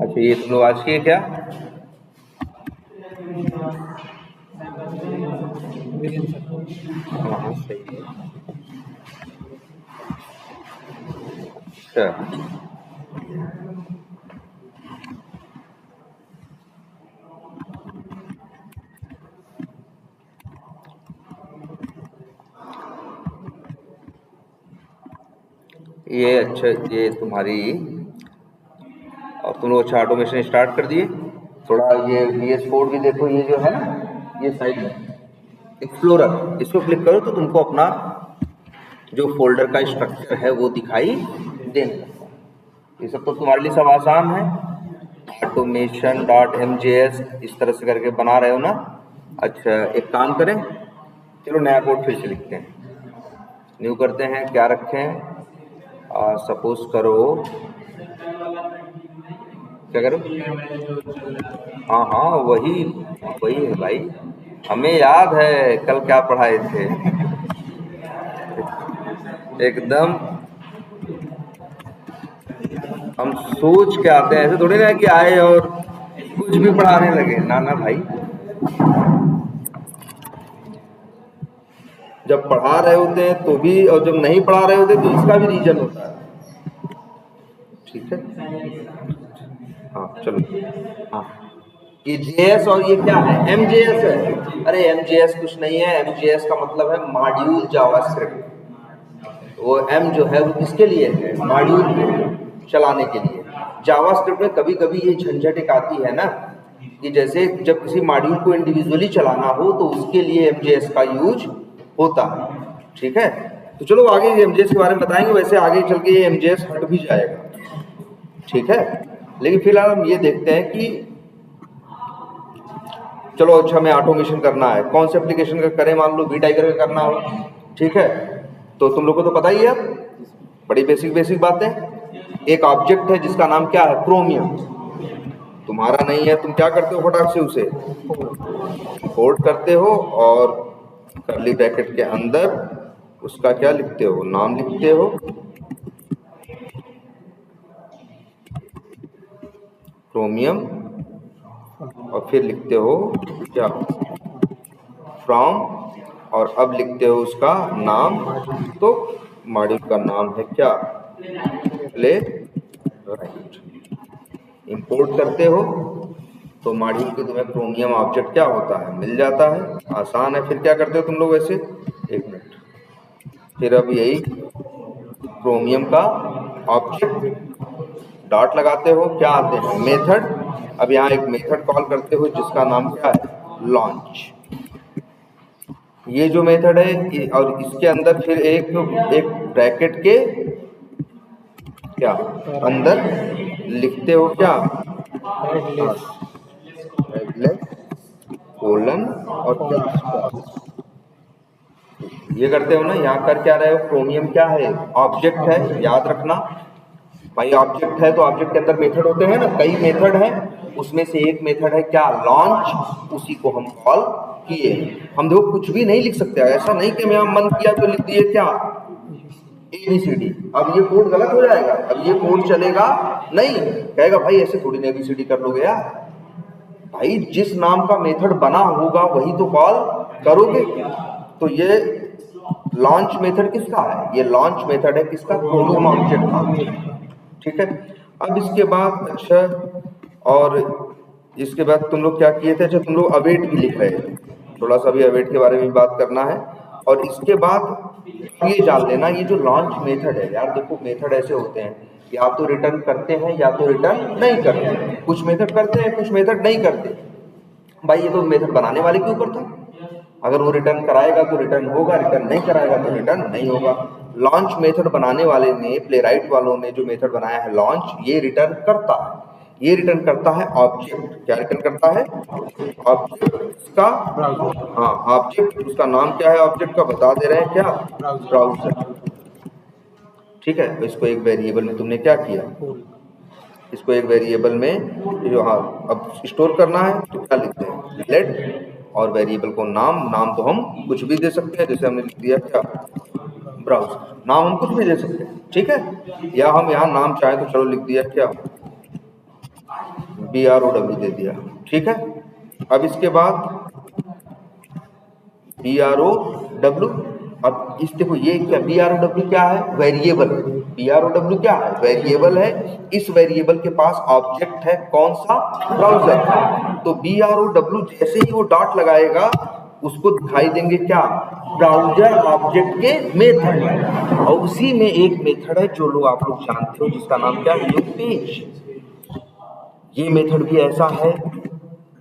अच्छा, ये तुम लोग आज किए क्या? हाँ सही है। अच्छा, ये अच्छा, ये तुम्हारी, और तुम लोग अच्छा ऑटोमेशन स्टार्ट कर दिए। थोड़ा ये VS कोड भी देखो, ये जो है ना, ये साइड में एक्सप्लोरर, इसको क्लिक करो तो तुमको अपना जो फोल्डर का स्ट्रक्चर है वो दिखाई देगा। ये सब तो तुम्हारे लिए सब आसान है। ऑटोमेशन डॉट MJS इस तरह से करके बना रहे हो ना। अच्छा, एक काम करें, चलो नया कोड फिर से लिखते हैं, न्यू करते हैं, क्या रखें, सपोज करो, क्या करो, हाँ हाँ वही वही है भाई, हमें याद है कल क्या पढ़ाए थे एकदम। हम सोच के आते हैं, ऐसे थोड़ी ना कि आए और कुछ भी पढ़ाने लगे, ना ना भाई। जब पढ़ा रहे होते हैं तो भी, और जब नहीं पढ़ा रहे होते तो इसका भी रीजन होता है। ठीक है, हाँ चलो। हाँ, ये JS और ये क्या है, MJS है। अरे MJS कुछ नहीं है, MJS का मतलब है मॉड्यूल जावास्क्रिप्ट। वो M जो है वो किसके लिए है, मॉड्यूल को चलाने के लिए। जावास्क्रिप्ट में कभी कभी ये झंझट एक आती है ना, कि जैसे जब किसी मॉड्यूल को इंडिविजुअली चलाना हो तो उसके लिए MJS का यूज होता है। ठीक है, तो चलो आगे MJS के बारे में बताएंगे, वैसे आगे चल के ये MJS हट भी जाएगा। ठीक है, लेकिन फिलहाल हम ये देखते हैं कि चलो अच्छा, हमें ऑटोमेशन करना है, कौन से एप्लीकेशन का करें, मान लो VTiger का करना हो। ठीक है, तो तुम लोग को तो पता ही है, बड़ी बेसिक बेसिक बातें। एक ऑब्जेक्ट है जिसका नाम क्या है, क्रोमियम। तुम्हारा नहीं है, तुम क्या करते हो, फटाक से उसे इंपोर्ट करते हो और कर्ली ब्रैकेट के अंदर उसका क्या लिखते हो, नाम लिखते हो, क्रोमियम, और फिर लिखते हो क्या, फ्रॉम, और अब लिखते हो उसका नाम, तो मॉड्यूल का नाम है क्या, प्ले राइट। इंपोर्ट करते हो तो मॉड्यूल के तुम्हें क्रोमियम ऑब्जेक्ट क्या होता है, मिल जाता है, आसान है। फिर क्या करते हो तुम लोग वैसे, एक मिनट, फिर अब यही क्रोमियम का ऑब्जेक्ट डॉट लगाते हो, क्या आते हैं, मेथड। अब यहाँ एक मेथड कॉल करते हो जिसका नाम क्या है, लॉन्च। ये जो मेथड है, और इसके अंदर फिर एक ब्रैकेट के क्या अंदर लिखते हो क्या, कोलन और क्या, ये करते हो ना। यहाँ कर क्या रहे हो, क्रोमियम क्या है, ऑब्जेक्ट है, याद रखना भाई। ऑब्जेक्ट है तो ऑब्जेक्ट के अंदर मेथड होते हैं ना, कई मेथड है, उसमें से एक मेथड है क्या, लॉन्च, उसी को हम कॉल किए। हम देखो कुछ भी नहीं लिख सकते, ऐसा नहीं कि मैं मन किया तो लिख दिए क्या, ABCD। अब ये कोड गलत हो जाएगा, अब ये कोड चलेगा नहीं, कहेगा भाई ऐसे थोड़ी ना ABCD कर लोगे यार। भाई जिस नाम का मेथड बना होगा वही तो कॉल करोगे। तो ये लॉन्च मेथड किसका है, ये लॉन्च मेथड है किसका, क्रोमियम ऑब्जेक्ट का। ठीक है, अब इसके बाद अच्छा, और इसके बाद तुम लोग क्या किए थे, अच्छा तुम लोग अवेट भी लिख रहे थे, थोड़ा सा भी अवेट के बारे में बात करना है। और इसके बाद ये जान लेना, ये जो लॉन्च मेथड है यार, देखो मेथड ऐसे होते हैं, या तो रिटर्न करते हैं या तो रिटर्न नहीं करते। कुछ मेथड करते हैं, कुछ मेथड नहीं करते। भाई ये तो मेथड बनाने वाले के ऊपर था, अगर वो रिटर्न कराएगा तो रिटर्न होगा, रिटर्न नहीं कराएगा तो रिटर्न नहीं होगा। लॉन्च मेथड बनाने वाले ने, प्लेराइट वालों ने जो मेथड बनाया है लॉन्च, ये रिटर्न करता है, ये रिटर्न करता है ऑब्जेक्ट। क्या रिटर्न करता है, ऑब्जेक्ट का, हाँ ऑब्जेक्ट, उसका नाम क्या है ऑब्जेक्ट का, बता दे रहे हैं क्या, ब्राउजर। ठीक है, तो इसको एक वेरिएबल में तुमने क्या किया, इसको एक वेरिएबल में जो, हाँ अब स्टोर करना है तो क्या लिखते हैं, लेट, और वेरिएबल को नाम तो हम कुछ भी दे सकते हैं, जैसे हमने लिख दिया क्या, ब्राउजर। नाम हम कुछ भी दे सकते हैं, ठीक है, या हम यहाँ नाम चाहे तो चलो लिख दिया क्या, BROW दे दिया, ठीक है। अब इसके बाद BROW, अब इस देखो ये क्या, BROW क्या है, वेरिएबल। BROW क्या है, वेरिएबल है। इस वेरिएबल के पास ऑब्जेक्ट है कौन सा, ब्राउजर। तो BROW जैसे ही वो डॉट लगाएगा उसको दिखाई देंगे क्या, ब्राउजर ऑब्जेक्ट के मेथड। और उसी में एक मेथड है जो लोग आप लोग जानते हो जिसका नाम क्या है, न्यू पेज। ये मेथड भी ऐसा है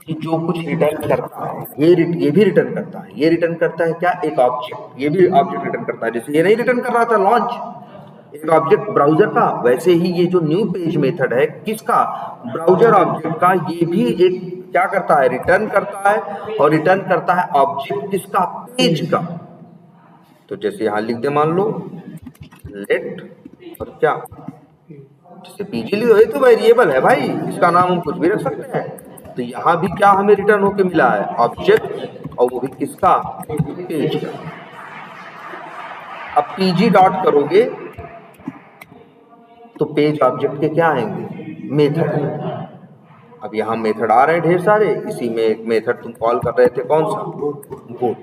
कि जो कुछ रिटर्न करता है, ये भी रिटर्न करता है। ये रिटर्न करता है क्या, एक ऑब्जेक्ट। ये भी ऑब्जेक्ट रिटर्न करता है। जैसे ये नहीं रिटर्न कर रहा था लॉन्च, एक ऑब्जेक्ट ब्राउजर का, वैसे ही ये जो न्यू पेज मेथड है किसका, ब्राउजर ऑब्जेक्ट का, ये भी एक क्या करता है, रिटर्न करता है। और रिटर्न करता है ऑब्जेक्ट किसका, पेज का। तो जैसे यहां लिख दे, मान लो लेट और क्या, जैसे पीजी लियो, ये तो वेरिएबल है भाई, इसका नाम हम कुछ भी रख सकते हैं। तो यहाँ भी क्या हमें रिटर्न होके मिला है, ऑब्जेक्ट, और वो भी किसका, पेज का। अब पीजी डॉट करोगे तो पेज ऑब्जेक्ट के क्या आएंगे, मेथड। अब यहाँ मेथड आ रहे हैं ढेर सारे, इसी में एक मेथड तुम कॉल कर रहे थे, कौन सा, गो।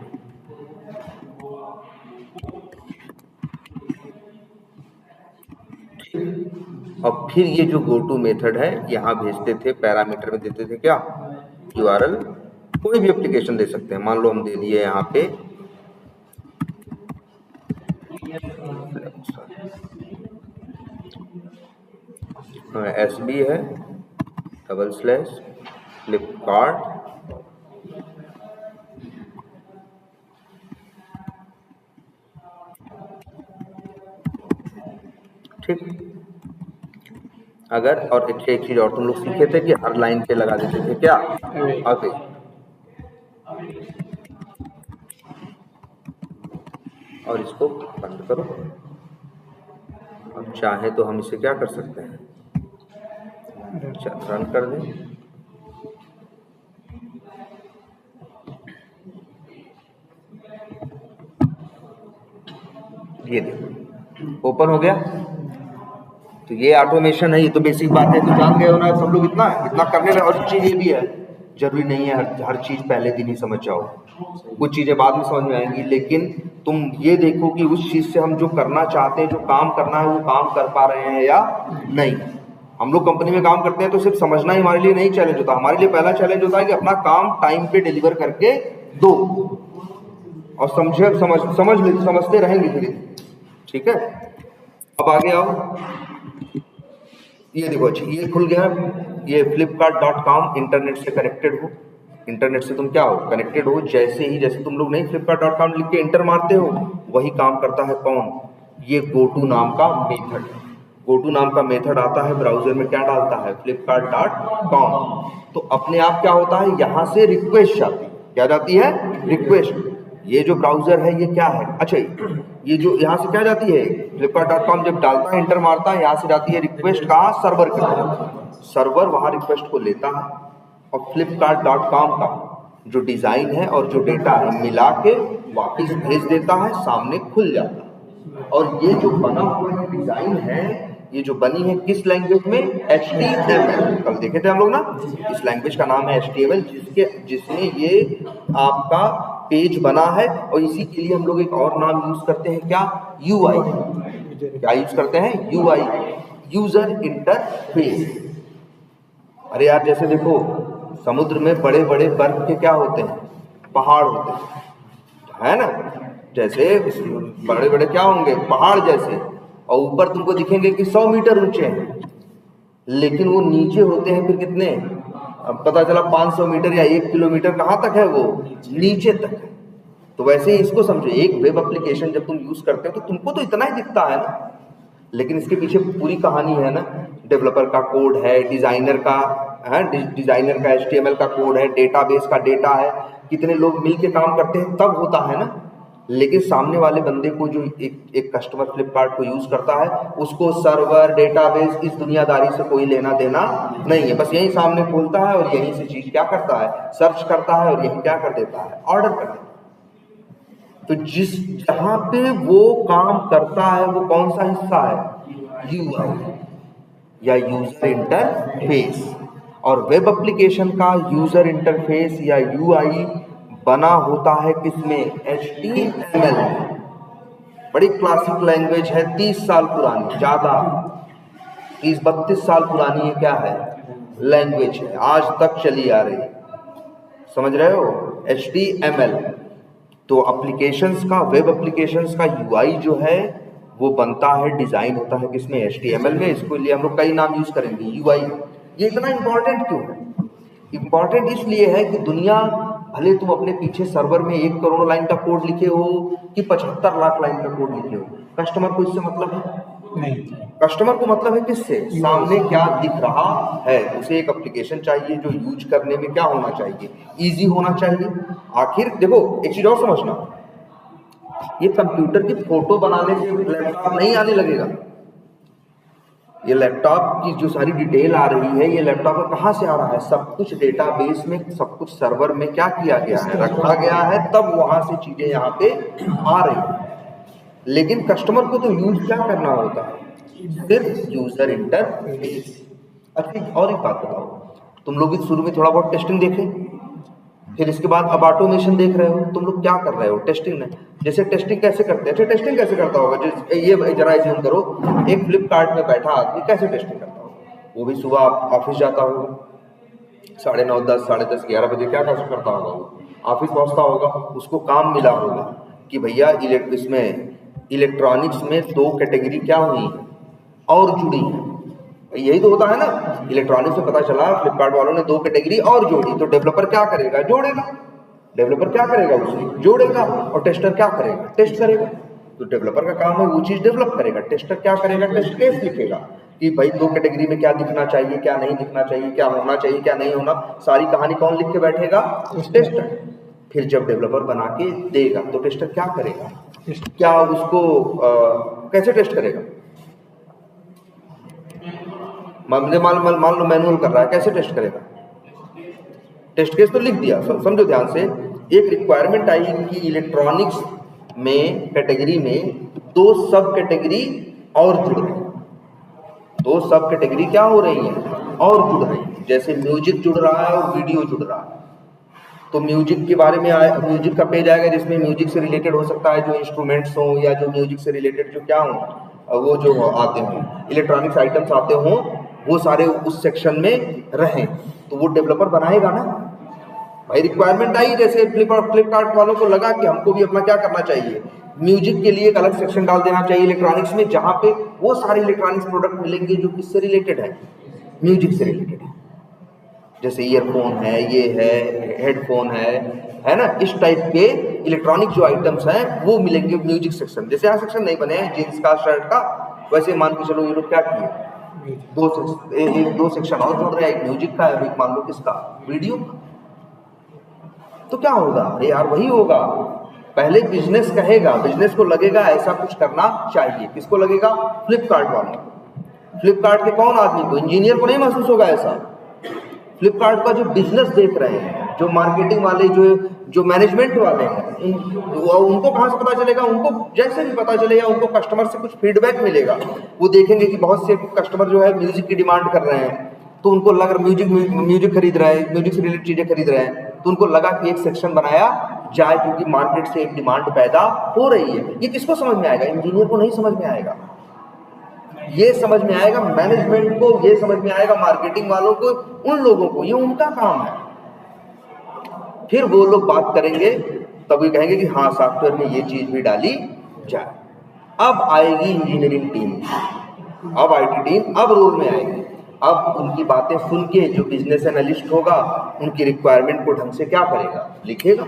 और फिर ये जो गो टू मेथड है यहाँ भेजते थे, पैरामीटर में देते थे क्या, URL। कोई भी एप्लीकेशन दे सकते हैं, मान लो हम दे दिए यहाँ पे SB है / फ्लिपकार्ट, ठीक। अगर और एक चीज और तुम लोग सीखे थे कि हर लाइन पे लगा देते थे क्या, अवे। और इसको बंद करो। अब चाहे तो हम इसे क्या कर सकते हैं, रन कर दें। ये देखो ओपन हो गया। तो ये ऑटोमेशन है, ये तो बेसिक बात है, तो जान गए हो ना सब लोग, इतना करने में। और चीज ये भी है, जरूरी नहीं है हर चीज पहले दिन ही समझ जाओ, कुछ चीजें बाद में समझ में आएंगी। लेकिन तुम ये देखो कि उस चीज से हम जो करना चाहते हैं, जो काम करना है, वो काम कर पा रहे हैं या नहीं। हम लोग कंपनी में काम करते हैं तो सिर्फ समझना ही हमारे लिए नहीं चैलेंज होता, हमारे लिए पहला चैलेंज होता है कि अपना काम टाइम पे डिलीवर करके दो, और समझते रहेंगे फिर, ठीक है। अब आगे आओ, ये देखो, अच्छा ये खुल गया, ये flipkart.com इंटरनेट से कनेक्टेड हो। इंटरनेट से तुम क्या हो, कनेक्टेड हो। जैसे तुम लोग नहीं flipkart.com लिख के इंटर मारते हो, वही काम करता है कौन, ये GoTo नाम का मेथड। GoTo नाम का मेथड आता है, ब्राउजर में क्या डालता है, flipkart.com। तो अपने आप क्या होता है, यहाँ से रिक्वेस्ट जाती है, क्या जाती है, रिक्वेस्ट। ये जो ब्राउजर है ये क्या है, अच्छा ये जो यहाँ से क्या जाती है, flipkart.com जब डालता है, इंटर मारता है, यहाँ से जाती है रिक्वेस्ट कहाँ, सर्वर के तरफ। सर्वर वहाँ रिक्वेस्ट को लेता है और flipkart.com का जो डिजाइन है और जो डेटा है मिला के वापस भेज देता है, सामने खुल जाता है। और ये जो बना हुआ डिजाइन है, ये जो बनी है किस लैंग्वेज में, HTML। कल देखे थे हम लोग ना, इस लैंग्वेज का नाम है HTML, जिसमें ये आपका पेज बना है। और इसी के लिए हम लोग एक और नाम यूज करते हैं, क्या, UI। क्या यूज करते हैं, UI, यूजर इंटरफेस। अरे यार जैसे देखो समुद्र में बड़े बड़े बर्फ के क्या होते हैं, पहाड़ होते हैं, है ना। जैसे बड़े बड़े क्या होंगे, पहाड़ जैसे, और ऊपर तुमको दिखेंगे कि 100 मीटर ऊंचे हैं, लेकिन वो नीचे होते हैं फिर कितने, अब पता चला 500 मीटर या 1 किलोमीटर कहाँ तक है, वो नीचे तक है। तो वैसे ही इसको समझो, एक वेब एप्लीकेशन जब तुम यूज करते हो तो तुमको तो इतना ही दिखता है ना, लेकिन इसके पीछे पूरी कहानी है ना। डेवलपर का कोड है, डिजाइनर का है, डिजाइनर का HTML का कोड है, डेटाबेस का डेटा है, कितने लोग मिलके काम करते हैं तब होता है ना। लेकिन सामने वाले बंदे को जो एक कस्टमर फ्लिपकार्ट को यूज करता है, उसको सर्वर, डेटाबेस, इस दुनियादारी से कोई लेना देना नहीं है। बस यही सामने खोलता है और यहीं से चीज क्या करता है, सर्च करता है और यही क्या कर देता है, ऑर्डर कर देता है। तो जहां पे वो काम करता है वो कौन सा हिस्सा है, यूआई या यूजर इंटरफेस। और वेब एप्लीकेशन का यूजर इंटरफेस या यूआई बना होता है किसमें, HTML। बड़ी क्लासिक लैंग्वेज है, 30 साल पुरानी, ज्यादा 30-32 साल पुरानी ये क्या है, लैंग्वेज है, आज तक चली आ रही, समझ रहे हो, HTML। तो एप्लीकेशंस का, वेब एप्लीकेशंस का यूआई जो है वो बनता है, डिजाइन होता है किसमें, HTML में। इसको लिए हम लोग कई नाम यूज करेंगे, यूआई। ये इतना इंपॉर्टेंट क्यों है, इंपॉर्टेंट इसलिए है कि दुनिया, भले तुम अपने पीछे सर्वर में 1 करोड़ लाइन का कोड लिखे हो कि 75 लाख लाइन का कोड लिखे हो, कस्टमर को इससे मतलब है नहीं। कस्टमर को मतलब है किससे, सामने क्या दिख रहा है। उसे एक एप्लीकेशन चाहिए जो यूज करने में क्या होना चाहिए, इजी होना चाहिए। आखिर देखो एक चीज और समझना, ये कंप्यूटर की फोटो बनाने से लैपटॉप नहीं आने लगेगा। ये लैपटॉप की जो सारी डिटेल आ रही है, ये लैपटॉप में कहाँ से आ रहा है, सब कुछ डेटाबेस में, सब कुछ सर्वर में क्या किया गया है, रखा गया है, तब वहां से चीजें यहाँ पे आ रही है। लेकिन कस्टमर को तो यूज क्या करना होता है, सिर्फ यूजर इंटरफेस। अच्छा और एक बात बताओ, तुम लोग इस शुरू में थोड़ा बहुत टेस्टिंग देखे, फिर इसके बाद अब ऑटोमेशन देख रहे हो, तुम लोग क्या कर रहे हो, टेस्टिंग में। जैसे टेस्टिंग कैसे करते हैं, अच्छा टेस्टिंग कैसे करता होगा, ये जरा एज्यूम करो, एक फ्लिपकार्ट में बैठा आदमी कैसे टेस्टिंग करता होगा, वो भी सुबह ऑफिस जाता होगा, 9:30, 10, 10:30, 11 बजे क्या कैसे करता होगा, वो ऑफिस पहुंचता होगा, उसको काम मिला होगा कि भैया इसमें इलेक्ट्रॉनिक्स में 2 कैटेगरी क्या हुई और जुड़ी है, यही तो होता है ना। इलेक्ट्रॉनिक्स में पता चला फ्लिपकार्ट वालों ने 2 कैटेगरी और जोड़ी, तो डेवलपर क्या करेगा, जोड़ेगा। डेवलपर क्या करेगा, उसे जोड़ेगा। और टेस्टर क्या करेगा, टेस्ट करेगा। तो डेवलपर का काम है वो चीज डेवलप करेगा, टेस्टर क्या करेगा, टेस्ट केस लिखेगा कि भाई 2 कैटेगरी में क्या दिखना चाहिए, क्या नहीं दिखना चाहिए, क्या होना चाहिए, क्या नहीं होना, सारी कहानी कौन लिख के बैठेगा, टेस्टर। फिर जब डेवलपर बना के देगा तो टेस्टर क्या करेगा, क्या उसको कैसे टेस्ट करेगा, मान लो मैनुअल कर रहा है, कैसे टेस्ट करेगा, टेस्ट केस तो लिख दिया। समझो ध्यान से, एक रिक्वायरमेंट आई कि इलेक्ट्रॉनिक्स में कैटेगरी में 2 सब कैटेगरी और जुड़ रही, 2 सब कैटेगरी क्या हो रही है और जुड़ रही है। जैसे म्यूजिक जुड़ रहा है और वीडियो जुड़ रहा है, तो म्यूजिक के बारे में म्यूजिक का पेज आएगा जिसमें म्यूजिक से रिलेटेड हो सकता है, जो इंस्ट्रूमेंट्स हो या जो म्यूजिक से रिलेटेड जो क्या हो, वो जो आते हों, इलेक्ट्रॉनिक्स आइटम्स आते हों, वो सारे उस सेक्शन में रहें, तो वो डेवलपर बनाएगा ना भाई। रिक्वायरमेंट आई, जैसे फ्लिपकार्ट वालों को लगा कि हमको भी अपना क्या करना चाहिए, म्यूजिक के लिए एक अलग सेक्शन डाल देना चाहिए इलेक्ट्रॉनिक्स में, जहां पे वो सारे इलेक्ट्रॉनिक्स प्रोडक्ट मिलेंगे जो किससे रिलेटेड है, म्यूजिक से रिलेटेड है। जैसे ईयरफोन है, ये है, हेडफोन है ना, इस टाइप के इलेक्ट्रॉनिक जो आइटम्स हैं वो मिलेंगे म्यूजिक सेक्शन। जैसे यहाँ सेक्शन नहीं बने हैं जीन्स का, शर्ट का, वैसे मान के चलो ये लोग क्या किए, 2 सेक्शन और जोड़ रहे हैं, एक म्यूजिक का है, एक मान लो किसका, वीडियो का। तो क्या होगा, अरे यार वही होगा, पहले बिजनेस कहेगा, बिजनेस को लगेगा ऐसा कुछ करना चाहिए, किसको लगेगा, फ्लिपकार्ट वालों को। फ्लिपकार्ट के कौन आदमी को, इंजीनियर को नहीं महसूस होगा ऐसा। फ्लिपकार्ट का जो बिजनेस देख रहे हैं, जो मार्केटिंग वाले, जो मैनेजमेंट वाले हैं, उनको कहाँ से पता चलेगा, उनको जैसे भी पता चलेगा, उनको कस्टमर से कुछ फीडबैक मिलेगा, वो देखेंगे कि बहुत से कस्टमर जो है म्यूजिक की डिमांड कर रहे हैं, तो उनको लग रहा म्यूजिक खरीद रहे हैं, म्यूजिक से रिलेटेड चीजें खरीद रहे हैं, तो उनको लगा कि एक सेक्शन बनाया जाए, क्योंकि मार्केट से एक डिमांड पैदा हो रही है। ये किसको समझ में आएगा, इंजीनियर को नहीं समझ में आएगा, ये समझ में आएगा मैनेजमेंट को, ये समझ में आएगा मार्केटिंग वालों को, उन लोगों को, ये उनका काम है। फिर वो लोग बात करेंगे, तब ये कहेंगे कि हाँ सॉफ्टवेयर में ये चीज भी डाली जाए। अब आएगी इंजीनियरिंग टीम, अब आईटी टीम अब रोल में आएगी। अब उनकी बातें सुन के जो बिजनेस एनालिस्ट होगा, उनकी रिक्वायरमेंट को ढंग से क्या करेगा, लिखेगा।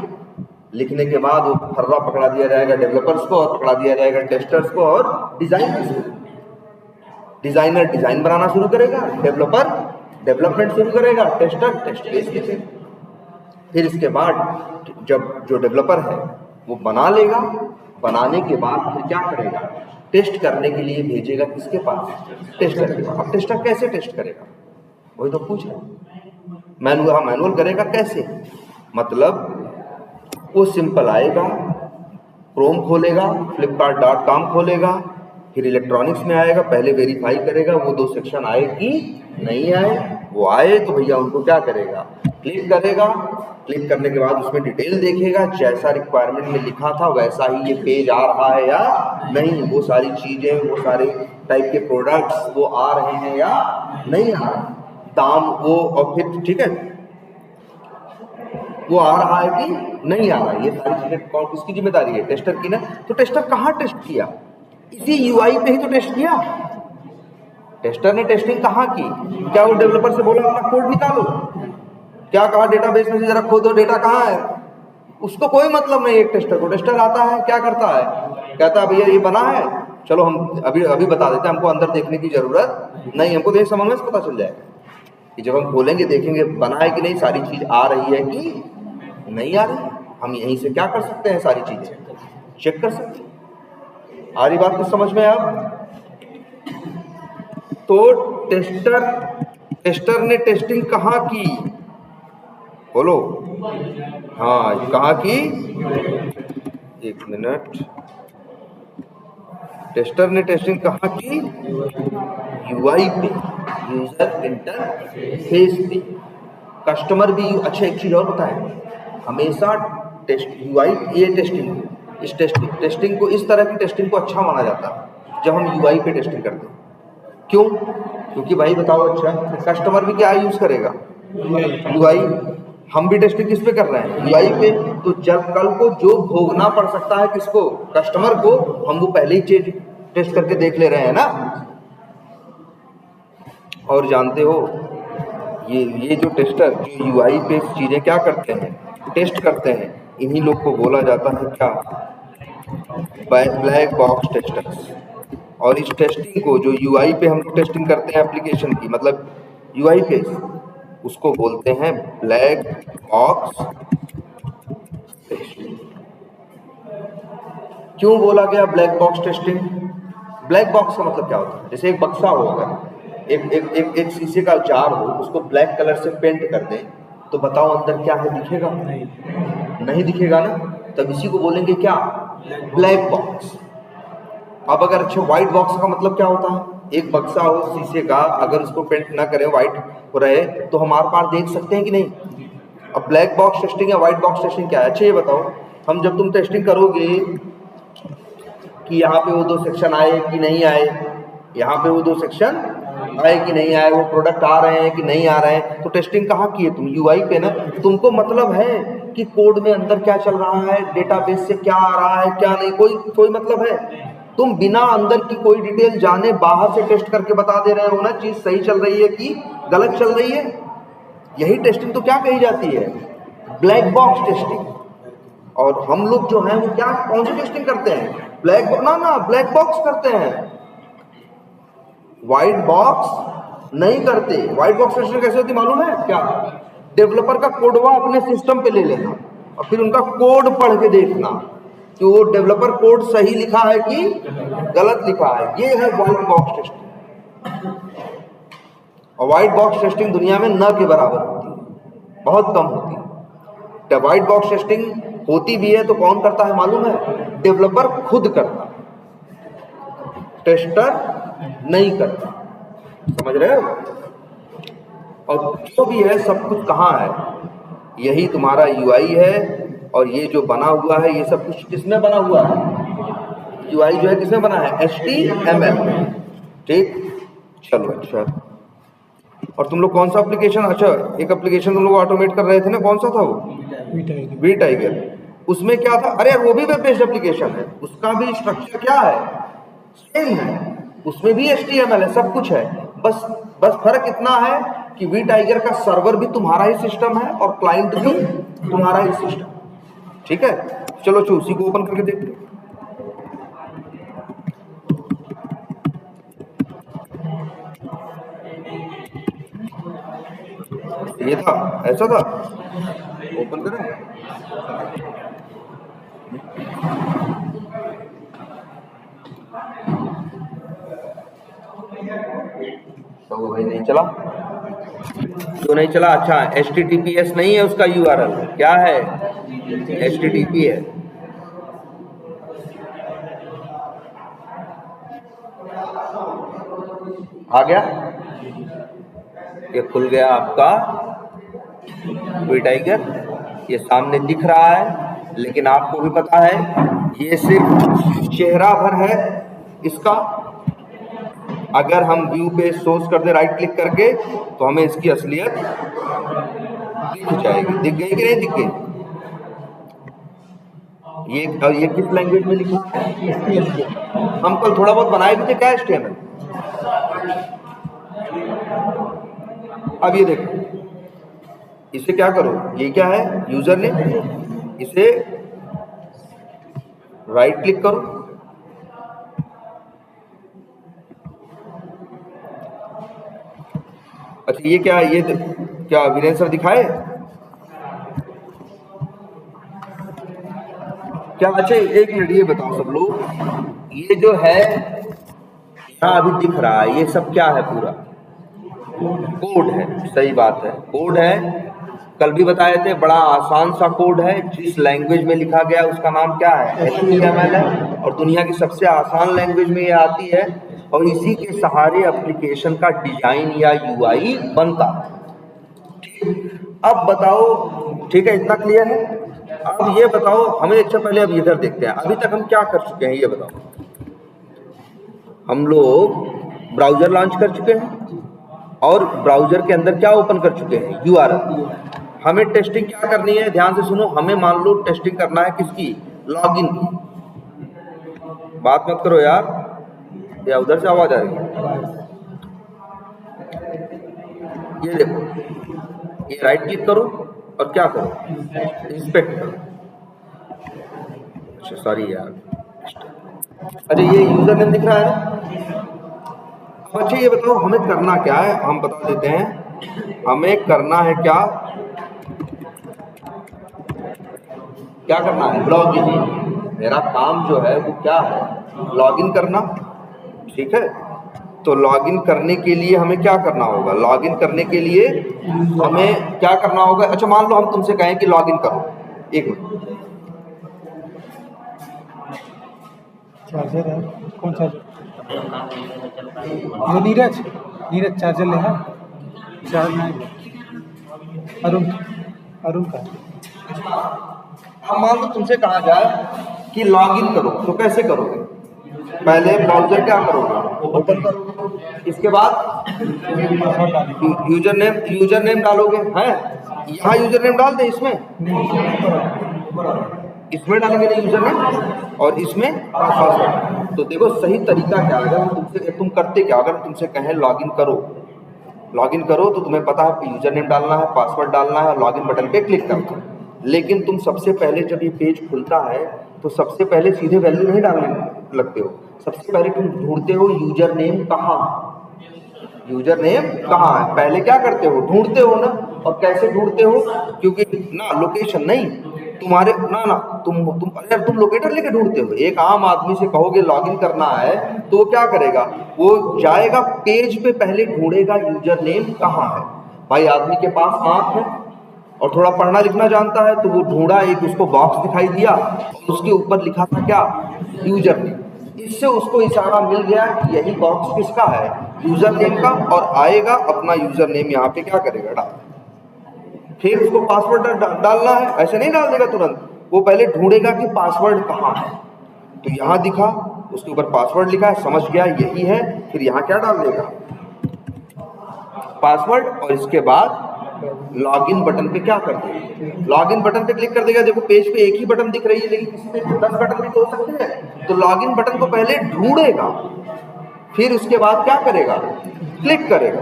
लिखने के बाद वो फर्रा पकड़ा दिया जाएगा डेवलपर्स को, और पकड़ा दिया जाएगा टेस्टर्स को और डिजाइनर्स को। डिजाइनर डिजाइन बनाना शुरू करेगा, डेवलपर डेवलपमेंट शुरू करेगा, टेस्टर टेस्ट केस लिखेगा। फिर इसके बाद जब जो डेवलपर है वो बना लेगा, बनाने के बाद फिर क्या करेगा, टेस्ट करने के लिए भेजेगा किसके पास, टेस्टर के पास। अब टेस्टर कैसे टेस्ट करेगा, वही तो पूछ रहा हूं। मैनुअल करेगा कैसे, मतलब वो सिंपल आएगा, क्रोम खोलेगा, flipkart.com खोलेगा, फिर इलेक्ट्रॉनिक्स में आएगा, पहले वेरीफाई करेगा वो 2 सेक्शन आए कि नहीं आए। वो आए तो भैया उनको क्या करेगा, क्लिक करेगा। क्लिक करने के बाद उसमें डिटेल देखेगा, जैसा रिक्वायरमेंट में लिखा था वैसा ही ये पेज आ रहा है या नहीं, वो सारी चीजें, वो सारे टाइप के प्रोडक्ट्स वो आ रहे हैं या नहीं आ रहे, दाम वो, और फिर ठीक है वो आ रहा है कि नहीं आ रहा है। ये सारी चीजें कौन, किसकी जिम्मेदारी है, टेस्टर की ना। तो टेस्टर कहाँ टेस्ट किया, इसी यूआई पे ही तो टेस्ट किया। टेस्टर ने टेस्टिंग कहाँ की, क्या वो डेवलपर से बोला अपना कोड निकालो, क्या कहा डेटाबेस में से जरा खोदो डेटा कहाँ है, उसको कोई मतलब नहीं। एक टेस्टर को, टेस्टर आता है क्या करता है, कहता है भैया ये बना है, चलो हम अभी अभी बता देते हैं, हमको अंदर देखने की जरूरत नहीं, हमको देख समझ में पता चल जाएगा कि जब हम खोलेंगे देखेंगे बना है कि नहीं, सारी चीज आ रही है कि नहीं आ रही। हम यहीं से क्या कर सकते हैं, सारी चीजें चेक कर सकते हैं। आ रही बात कुछ समझ में आप? तो टेस्टर ने टेस्टिंग कहाँ की, बोलो। हाँ कहाँ की, एक मिनट, टेस्टर ने टेस्टिंग कहाँ की, यूआई पे, यूजर इंटरफेस पे। कस्टमर भी अच्छा, एक चीज और बताएं, हमेशा टेस्ट यूआई ये टेस्टिंग, इस टेस्टिंग को, इस तरह की टेस्टिंग को अच्छा माना जाता है जब हम यूआई पे टेस्टिंग करते हैं। क्यों? क्योंकि भाई बताओ, अच्छा कस्टमर भी क्या यूज करेगा, यूआई। हम भी टेस्टिंग किस पे कर रहे हैं, यूआई पे। तो जब कल को जो भोगना पड़ सकता है किसको, कस्टमर को, हम वो पहले ही चीज टेस्ट करके देख ले रहे हैं ना। और जानते हो ये जो टेस्टर जो यूआई पे चीजें क्या करते हैं, टेस्ट करते हैं, इन्हीं लोग को बोला जाता है क्या, ब्लैक बॉक्स टेस्टर्स। और इस टेस्टिंग को जो यूआई पे हम टेस्टिंग करते हैं एप्लीकेशन की, मतलब यूआई पे, उसको बोलते हैं ब्लैक बॉक्स टेस्टिंग। क्यों बोला गया black box testing? Black box का मतलब क्या होता है, जैसे एक बक्सा हो, अगर एक शीशे का जार हो, उसको ब्लैक कलर से पेंट कर दें तो बताओ अंदर क्या है, दिखेगा? नहीं दिखेगा ना। तब इसी को बोलेंगे क्या, ब्लैक बॉक्स। अब अगर अच्छा व्हाइट बॉक्स का मतलब क्या होता है, एक बक्सा हो शीशे का, अगर उसको पेंट ना करें, व्हाइट हो रहे, तो हम आर पार देख सकते हैं कि नहीं। अब ब्लैक बॉक्स टेस्टिंग या व्हाइट बॉक्स टेस्टिंग क्या है? अच्छा ये बताओ, हम जब तुम टेस्टिंग करोगे कि यहाँ पे वो 2 सेक्शन आए कि नहीं आए, यहाँ पे वो 2 सेक्शन आए कि नहीं आए, वो प्रोडक्ट आ रहे हैं कि नहीं आ रहे हैं, तो टेस्टिंग कहाँ की है तुम, यूआई पे ना। तुमको मतलब है कि कोड में अंदर क्या चल रहा है, डेटाबेस से क्या आ रहा है क्या नहीं, कोई मतलब है? तुम बिना अंदर की कोई डिटेल जाने बाहर से टेस्ट करके बता दे रहे हो ना, चीज सही चल रही है कि गलत चल रही है। यही टेस्टिंग तो क्या कही जाती है, ब्लैक बॉक्स टेस्टिंग। और हम लोग जो हैं वो क्या, कौन सी टेस्टिंग करते हैं, ब्लैक बॉक्स करते हैं, व्हाइट बॉक्स नहीं करते। व्हाइट बॉक्स टेस्टिंग कैसे होती मालूम है क्या? डेवलपर का कोडवा अपने सिस्टम पे ले लेना और फिर उनका कोड पढ़ के देखना कि वो डेवलपर कोड सही लिखा है कि गलत लिखा है। ये है व्हाइट बॉक्स टेस्टिंग। और व्हाइट बॉक्स टेस्टिंग दुनिया में न के बराबर होती है, बहुत कम होती है। जब व्हाइट बॉक्स टेस्टिंग होती भी है तो कौन करता है मालूम है, डेवलपर खुद करता है, टेस्टर नहीं करता। समझ रहे हो? और जो भी है सब कुछ कहाँ है, यही तुम्हारा यूआई है। और ये जो बना हुआ है ये सब कुछ किसमें बना हुआ है, यूआई जो है किसमें बना है, HTML। ठीक, चलो अच्छा। और तुम लोग कौन सा एप्लीकेशन, अच्छा एक एप्लीकेशन तुम लोग ऑटोमेट कर रहे थे ना, कौन सा था वो, वी टाइगर। उसमें क्या था, अरे वो भी वेब बेस्ड एप्लीकेशन है, उसका भी स्ट्रक्चर क्या है, सेम है, उसमें भी HTML है, सब कुछ है। बस फर्क इतना है कि वी टाइगर का सर्वर भी तुम्हारा ही सिस्टम है और क्लाइंट भी तुम्हारा ही सिस्टम। ठीक है, चलो उसी को ओपन करके देखते हैं। ये था, ऐसा था, ओपन करें। तो भाई नहीं चला, क्यों नहीं चला? अच्छा HTTPS नहीं है उसका URL, क्या है, HTTP है। आ गया, ये खुल गया आपका वी टाइगर, ये सामने दिख रहा है, लेकिन आपको भी पता है ये सिर्फ चेहरा भर है इसका। अगर हम व्यू पे सोर्स कर दे राइट क्लिक करके तो हमें इसकी असलियत दिख जाएगी। दिख गई कि नहीं दिख गई? ये किस लैंग्वेज में लिखा है? हम कल थोड़ा बहुत बनाए भी थे क्या HTML। अब ये देखो, इसे क्या करो, ये क्या है यूजर ने, इसे राइट क्लिक करो, अच्छा ये क्या है, ये क्या वीरेंद्र सर दिखाए क्या? अच्छा एक मिनट, ये बताओ सब लोग, ये जो है अभी दिख रहा है, ये सब क्या है? पूरा कोड है। सही बात है, कोड है। कल भी बताए थे, बड़ा आसान सा कोड है। जिस लैंग्वेज में लिखा गया उसका नाम क्या है? HTML है, और दुनिया की सबसे आसान लैंग्वेज में ये आती है, और इसी के सहारे एप्लीकेशन का डिजाइन या UI बनता है। अब बताओ, ठीक है, इतना क्लियर है? अब ये बताओ हमें, अच्छा पहले अब इधर देखते हैं, अभी तक हम क्या कर चुके हैं ये बताओ। हम लोग ब्राउजर लॉन्च कर चुके हैं, और ब्राउजर के अंदर क्या ओपन कर चुके हैं? URL। हमें टेस्टिंग क्या करनी है, ध्यान से सुनो। हमें मान लो टेस्टिंग करना है किसकी? लॉगिन की। बात मत करो यार, या उधर से आवाज आ रही है? ये देखो, ये राइट क्लिक करो और क्या करो? इंस्पेक्ट करो। अच्छा सॉरी यार, अच्छा ये यूजर नेम दिख रहा है ना? अच्छा ये बताओ हमें करना क्या है, हम बता देते हैं। हमें करना है क्या, क्या करना है? लॉगिन। मेरा काम जो है वो क्या है? लॉगिन करना, ठीक है। तो लॉगिन करने के लिए हमें क्या करना होगा? लॉगिन करने के लिए हमें क्या करना होगा? अच्छा मान लो हम तुमसे कहें कि लॉगिन करो, एक मिनट। चार्जर है, कौन चार्जर? ये नीरज चार्जर ले है, चार्ज नहीं। अरुण का। अब मान लो तुमसे कहा जाए कि लॉगिन करो, तो कैसे करोगे? पहले ब्राउजर क्या करोगे? ओपन करोगे, इसके बाद यूजर नेम डालोगे, हैं? यहाँ यूजर नेम डाल दे, इसमें डालेंगे ना यूजर नेम, और इसमें पासवर्ड। तो देखो सही तरीका क्या है, तुमसे तुम करते क्या? अगर तुमसे कहें लॉगिन करो तो तुम्हें पता है यूजर नेम डालना है, पासवर्ड डालना है, और लॉगिन बटन पे क्लिक करना है। लेकिन तुम सबसे पहले जब ये पेज खुलता है तो सबसे पहले सीधे वैल्यू नहीं डालने लगते हो। सबसे पहले तुम ढूंढते हो यूजर नेम कहाँ है। पहले क्या करते हो? ढूंढते हो ना। और कैसे ढूंढते हो? क्योंकि ना लोकेशन नहीं तुम्हारे, ना तुम लोकेटर लेके ढूंढते हो। एक आम आदमी से कहोगे लॉगिन करना है तो वो क्या करेगा? वो जाएगा पेज पे, पहले ढूंढेगा यूजर नेम कहाँ है। भाई आदमी के पास आंख है और थोड़ा पढ़ना लिखना जानता है, तो वो ढूंढा, एक उसको बॉक्स दिखाई दिया, उसके ऊपर लिखा था क्या? User name. इससे उसको इशारा मिल गया कि यही बॉक्स किसका है? यूजर नेम का। और आएगा अपना यूजर नेम यहाँ पे क्या करेगा? डाल। फिर उसको पासवर्ड डालना है, ऐसे नहीं डाल देगा तुरंत, वो पहले ढूंढेगा कि पासवर्ड कहाँ है। तो यहाँ दिखा, उसके ऊपर पासवर्ड लिखा है, समझ गया यही है, फिर यहाँ क्या डाल देगा? पासवर्ड। और इसके बाद लॉगिन बटन पे क्या कर देगा? लॉगिन बटन पे क्लिक कर देगा। देखो पेज पे एक ही बटन दिख रही है, लेकिन किसी पे 10 बटन भी तो हो सकते हैं। तो लॉगिन बटन को पहले ढूंढेगा, फिर उसके बाद क्या करेगा? क्लिक करेगा।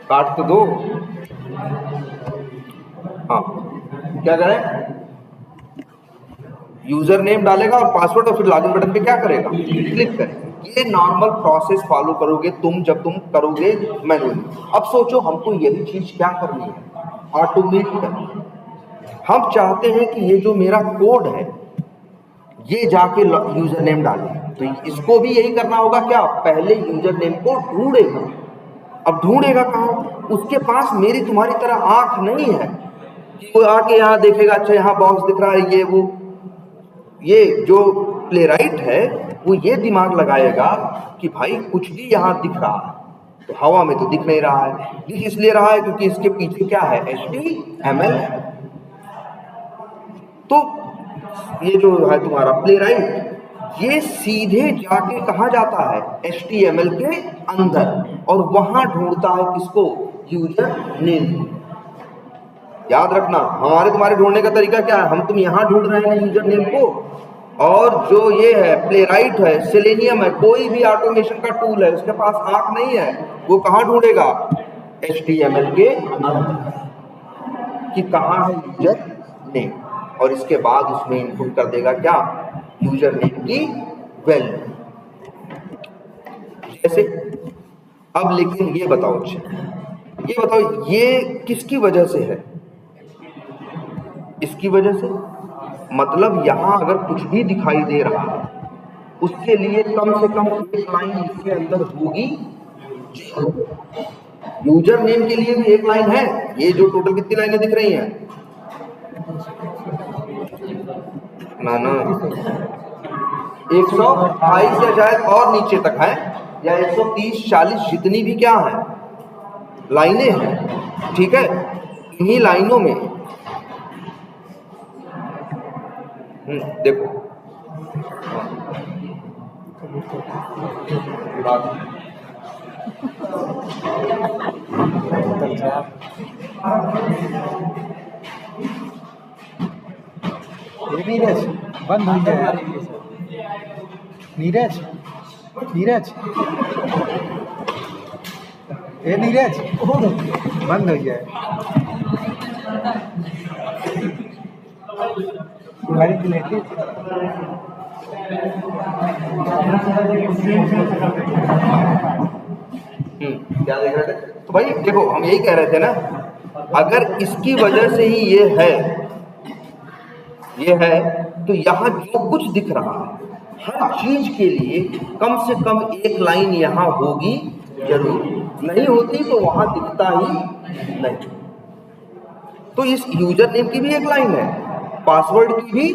काट तो दो। हाँ क्या करें? यूजर नेम डालेगा और पासवर्ड, और फिर लॉगिन बटन पे क्या करेगा? क्लिक करेगा। ये नॉर्मल प्रोसेस फॉलो करोगे तुम जब तुम करोगे मैनुअली। अब सोचो हमको यही चीज क्या करनी है? ऑटोमेट करनी। हम चाहते हैं कि ये जो मेरा कोड है ये जाके यूजर नेम डाले, तो इसको भी यही करना होगा क्या? पहले यूजर नेम को ढूंढेगा। अब ढूंढेगा कहाँ? उसके पास मेरी तुम्हारी तरह आंख नहीं है कि वो आके यहाँ देखेगा, अच्छा यहाँ बॉक्स दिख रहा है ये वो। ये जो प्लेराइट है वो ये दिमाग लगाएगा कि भाई कुछ भी यहाँ दिख रहा है, तो हवा में तो दिख नहीं रहा है, दिख इसलिए रहा है क्योंकि इसके पीछे क्या है, HTML है। तो ये जो है तुम्हारा प्लेराइट, ये सीधे जाके कहा जाता है HTML के अंदर, और वहां ढूंढता है किसको, यूजर नेम। याद रखना हमारे तुम्हारे ढूंढने का तरीका क्या है, हम तुम यहां ढूंढ रहे हैं यूजर नेम को, और जो ये है प्लेराइट है, सेलेनियम है, कोई भी ऑटोमेशन का टूल है उसके पास आंख नहीं है, वो कहां ढूंढेगा, HTML के अंदर कि कहां है यूजर नेम, और इसके बाद उसमें इनपुट कर देगा क्या, यूजर नेम की वैल्यू। जैसे अब लेकिन ये बताओ, अच्छा ये बताओ ये किसकी वजह से है, इसकी वजह से, मतलब यहां अगर कुछ भी दिखाई दे रहा है उसके लिए कम से कम एक लाइन इसके अंदर होगी। यूजर नेम के लिए भी एक लाइन है, ये जो टोटल कितनी लाइनें दिख रही हैं, ना 128 या शायद और नीचे तक है, या 130 40 जितनी भी क्या है लाइनें हैं, ठीक है। इन्हीं लाइनों में देखो नीरज बंद हो जाए, नीरज नीरज ए नीरज बंद हो जाए, तुम्हारी रिलेटिव क्या देख रहे थे, तो भाई देखो हम यही कह रहे थे ना, अगर इसकी वजह से ही ये है तो यहाँ जो कुछ दिख रहा है हर चीज के लिए कम से कम एक लाइन यहाँ होगी जरूर, नहीं होती तो वहां दिखता ही नहीं। तो इस यूजर नेम की भी एक लाइन है, पासवर्ड की भी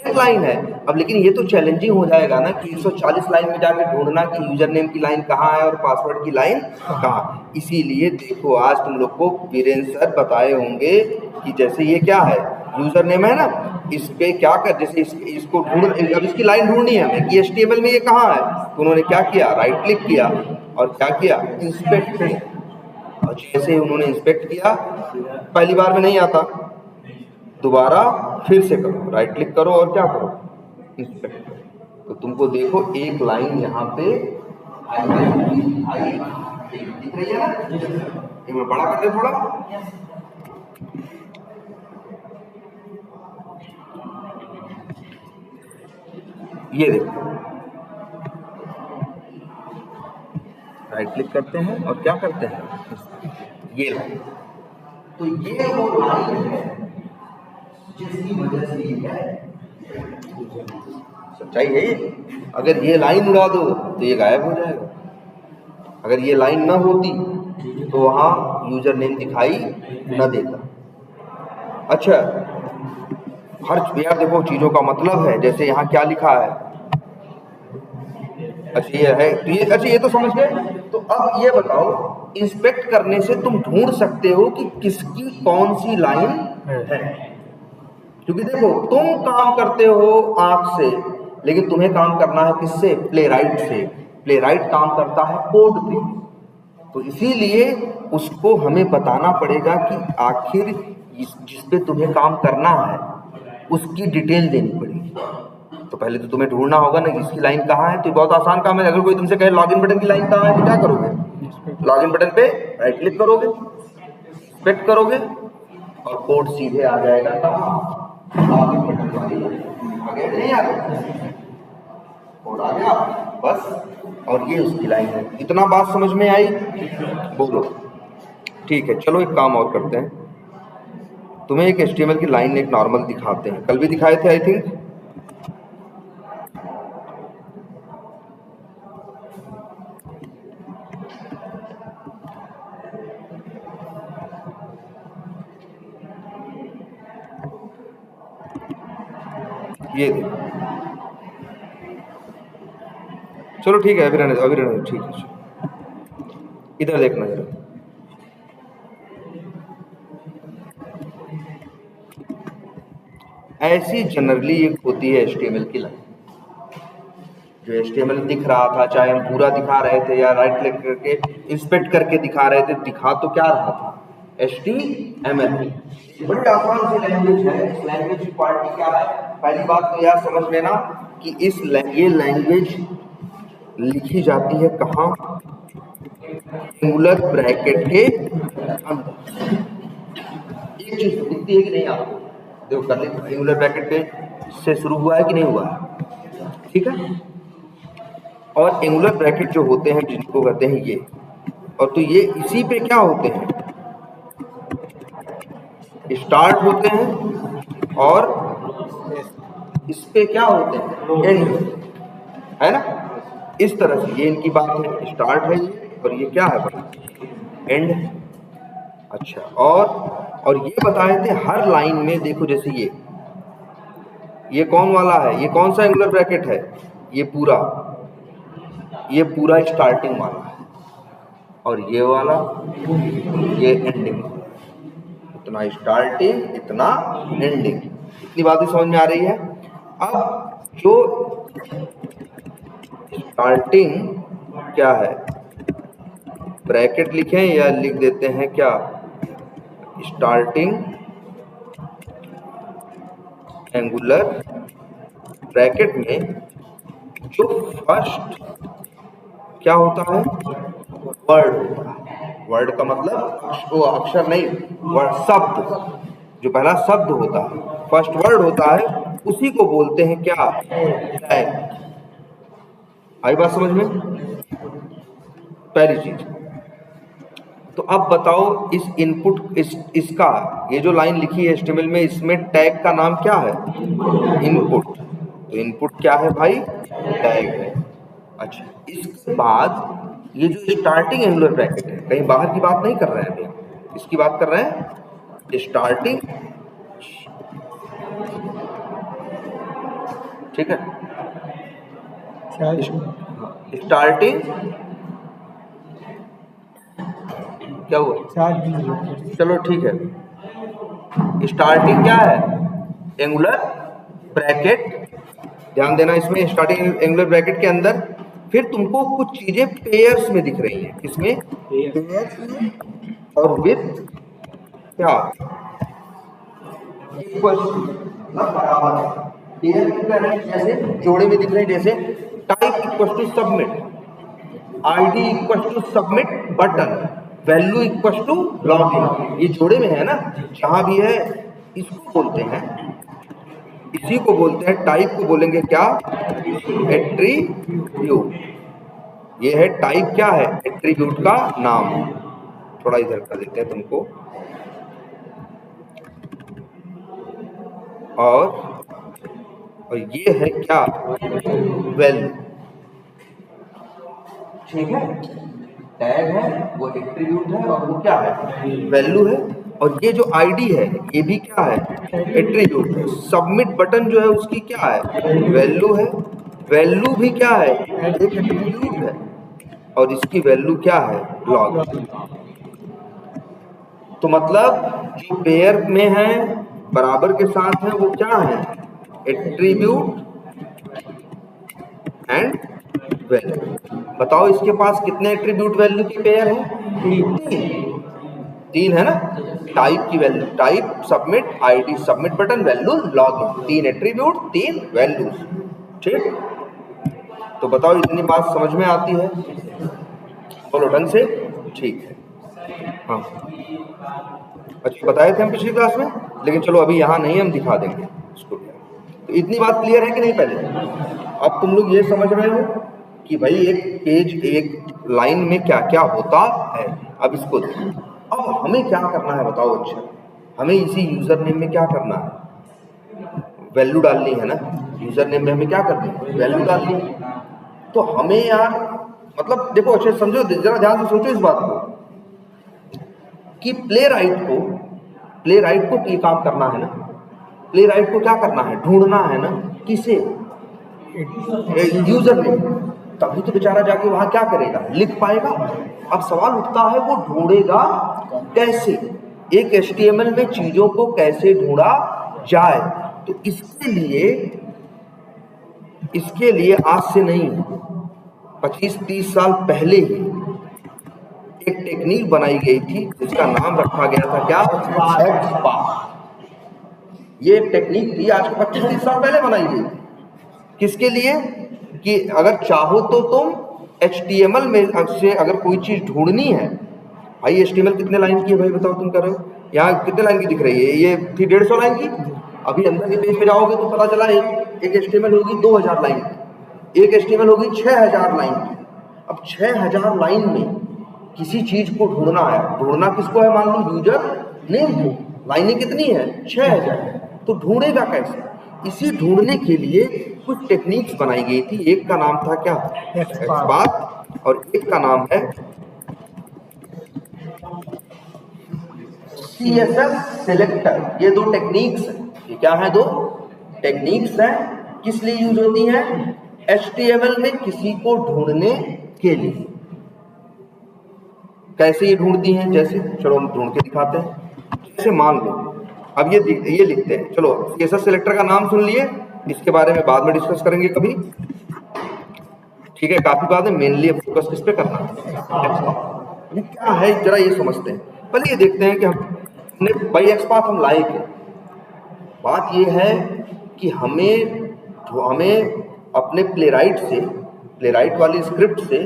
एक लाइन है। अब लेकिन ये तो चैलेंजिंग हो जाएगा ना कि 140 लाइन में जाके ढूंढना कि यूजर नेम की लाइन कहाँ है और पासवर्ड की लाइन कहाँ। इसीलिए देखो आज तुम लोग को वीरेंद्र सर बताए होंगे कि जैसे ये क्या है, यूजर नेम है ना, इस पे क्या कर, जैसे इसको ढूंढ, अब इसकी लाइन ढूंढनी है कि HTML में ये कहाँ है, तो उन्होंने क्या किया, राइट क्लिक किया और क्या किया, इंस्पेक्ट किया। और जैसे ही उन्होंने इंस्पेक्ट किया, पहली बार में नहीं आता, दोबारा फिर से करो, राइट क्लिक करो और क्या करो, इंस्पेक्ट करो, तो तुमको देखो एक लाइन यहाँ पे दिख रही है ना, एक बार बड़ा कर दे थोड़ा, ये देखो, राइट क्लिक करते हैं और क्या करते हैं, ये लाइन, तो ये वो लाइन है जिसकी वजह से ये है, सच्चाई है ये। अगर ये लाइन उड़ा दो तो ये गायब हो जाएगा, अगर ये लाइन ना होती तो वहां यूजर नेम दिखाई न देता। अच्छा हर यार देखो चीजों का मतलब है, जैसे यहाँ क्या लिखा है, अच्छा ये है, तो ये अच्छा ये तो समझ गए। तो अब ये बताओ, इंस्पेक्ट करने से तुम ढूंढ सकते हो कि किसकी कौन सी लाइन है, क्योंकि देखो तुम काम करते हो आंख से, लेकिन तुम्हें काम करना है किससे, प्लेराइट से। प्लेराइट काम करता है कोड पे, तो इसीलिए उसको हमें बताना पड़ेगा कि आखिर जिस पे तुम्हें काम करना है उसकी डिटेल देनी पड़ेगी। तो पहले तो तुम्हें ढूंढना होगा ना कि इसकी लाइन कहाँ है, तो बहुत आसान काम है। अगर कोई तुमसे कहे लॉगिन बटन की लाइन कहाँ है तो क्या करोगे, लॉगिन बटन पे राइट क्लिक करोगे, इंस्पेक्ट करोगे और कोड सीधे आ जाएगा कहाँ, लॉगिन बटन वाली आगे नहीं आ गया, कोड आ गया बस, और ये उसकी लाइन है। इतना बात समझ में आई, बोलो ठीक है। चलो एक काम और करते हैं, तुम्हें एक HTML की लाइन एक नॉर्मल दिखाते हैं, कल भी दिखाए थे आई थिंक। ये देखो, चलो ठीक है, अभी रहने दो, ठीक है। इधर देखना जरा, ऐसी जनरली एक होती है HTML की लाइन। जो HTML दिख रहा था, चाहे हम पूरा दिखा रहे थे या राइट क्लिक करके इंस्पेक्ट करके दिखा रहे थे, दिखा तो क्या रहा था, HTML। बड़ी आसान सी लैंग्वेज है। इस लैंग्वेज की क्वालिटी क्या है? पहली बात तो यह समझ लेना कि ये लैंग्वेज लिखी जाती है कहाँ? एंगुलर ब्रैकेट के अंदर। एक चीज दिखती है कि नहीं आपको? देखो कर लीजिए, एंगुलर ब्रैकेट पे से शुरू हुआ है कि नहीं हुआ है, ठीक है। और एंगुलर ब्रैकेट जो होते हैं जिनको कहते हैं ये, और तो ये इसी पे क्या होते हैं, स्टार्ट होते हैं, और इस पे क्या होते हैं, एंड, है ना। इस तरह से ये इनकी बात है, स्टार्ट है ये, और ये क्या है भाई, एंड। अच्छा, और ये बताए थे हर लाइन में, देखो जैसे ये कौन वाला है, ये कौन सा एंगुलर ब्रैकेट है, ये पूरा स्टार्टिंग वाला है, और ये वाला ये एंडिंग। इतना स्टार्टिंग, इतना एंडिंग, इतनी बातें समझ में आ रही है। अब जो स्टार्टिंग क्या है, ब्रैकेट लिखें या लिख देते हैं क्या, स्टार्टिंग एंगुलर ब्रैकेट में जो फर्स्ट क्या होता है, वर्ड होता है। वर्ड का मतलब वो अक्षर नहीं, वर्ड शब्द, जो पहला शब्द होता है, फर्स्ट वर्ड होता है, उसी को बोलते हैं क्या, टैग। आई बात समझ में? पहली चीज। तो अब बताओ इस इनपुट इसका, ये जो लाइन लिखी है HTML में, इसमें टैग का नाम क्या है, इनपुट। तो इनपुट क्या है भाई, टैग है। अच्छा, इसके बाद ये जो स्टार्टिंग एंगुलर ब्रैकेट है, कहीं बाहर की बात नहीं कर रहे हैं भैया, इसकी बात कर रहे हैं स्टार्टिंग, ठीक है। स्टार्टिंग क्या हुआ, चलो ठीक है, स्टार्टिंग क्या है, एंगुलर ब्रैकेट। ध्यान देना इसमें, स्टार्टिंग एंगुलर ब्रैकेट के अंदर फिर तुमको कुछ चीजें पेयर्स में दिख रही हैं, किसमें, पेयर्स में, और विथ क्या, इक्वल, बराबर। जैसे जोड़े में दिख रहे हैं, जैसे type equal to submit, ID equal to submit button, value equal to login, ये जोड़े में है ना, जहां भी है इसको बोलते हैं, इसी को बोलते हैं, टाइप को बोलेंगे क्या, एट्रीब्यूट। ये है टाइप, क्या है, एट्रीब्यूट का नाम। थोड़ा इधर कर देते हैं तुमको, और ये है क्या, वैल्यू, ठीक है। टैग है, वो एट्रीब्यूट है, और वो क्या है, वैल्यू है। और ये जो ID है, ये भी क्या है, एट्रीब्यूट है। सबमिट बटन जो है उसकी क्या है, वैल्यू है। वैल्यू भी क्या है, एक एट्रीब्यूट है, और इसकी वैल्यू क्या है, लॉग। तो मतलब जो पेयर में है, बराबर के साथ है, वो क्या है, एट्रीब्यूट एंड वैल्यू। बताओ इसके पास कितने एट्रीब्यूट वैल्यू की पेयर है, तीन है ना। टाइप की value, type, submit, ID, submit button, value, login, 3 attribute, 3 values, ठीक। तो बताओ इतनी बात समझ में आती है, बोलो ढंग से, ठीक है। हाँ, अच्छा बताए थे हम पिछली क्लास में, लेकिन चलो अभी यहाँ नहीं, हम दिखा देंगे इसको। तो इतनी बात क्लियर है कि नहीं पहले? अब तुम लोग ये समझ रहे हो कि भाई एक पेज, एक लाइन में क्या क्या होता है। अब इसको देखो, अब हमें क्या करना है बताओ। अच्छा, हमें इसी यूजर नेम में क्या करना है, वैल्यू डालनी है ना। यूजर नेम में हमें क्या करनी है, वैल्यू डालनी है। तो हमें यार मतलब देखो, अच्छे समझो, जरा ध्यान से सोचो इस बात को, कि प्ले राइट को ये काम करना है ना। प्ले राइट को क्या करना है, ढूंढना है ना, किसे? User name. तभी तो बेचारा जाके वहां क्या करेगा, लिख पाएगा। अब सवाल उठता है वो ढूंढेगा कैसे, एक HTML में चीजों को कैसे ढूंढा जाए। तो इसके लिए आज से नहीं 25-30 साल पहले ही एक टेक्निक बनाई गई थी जिसका नाम रखा गया था क्या, XPath। ये एक टेक्निक थी आज से 25-30 साल पहले बनाई गई थी। किसके लिए? कि अगर चाहो तो तुम HTML में से अगर कोई चीज ढूंढनी है, भाई HTML कितने लाइन की है भाई बताओ, तुम कर रहे हो यहाँ कितने लाइन की दिख रही है, ये थी 150 लाइन की। अभी अंदर के पेज पे जाओगे तो पता चला एक HTML होगी 2000 लाइन की, एक HTML होगी 6000 लाइन की। अब 6000 लाइन में किसी चीज को ढूंढना है, ढूंढना किसको है, मान लो यूजर नेम को। लाइनें कितनी है, 6000, तो ढूंढेगा कैसे? इसी ढूंढने के लिए कुछ टेक्निक्स बनाई गई थी। एक का नाम था क्या, XPath, और एक का नाम है CSS सेलेक्टर। ये दो टेक्निक्स हैं। ये क्या है, दो टेक्निक्स हैं। किस लिए यूज होती हैं? HTML में किसी को ढूंढने के लिए। कैसे ये ढूंढती हैं? जैसे चलो हम ढूंढ के दिखाते हैं। जैसे मान लो अब ये लिखते हैं, चलो CSS सेलेक्टर का नाम सुन लिए, इसके बारे में बाद में डिस्कस करेंगे कभी, ठीक है, काफी बाद में। मेनली फोकस किस पे करना है, क्या है जरा ये समझते हैं। पहले ये देखते हैं कि हमने बाई XPath हम लाए क्या। बात ये है कि हमें अपने प्लेराइट वाली स्क्रिप्ट से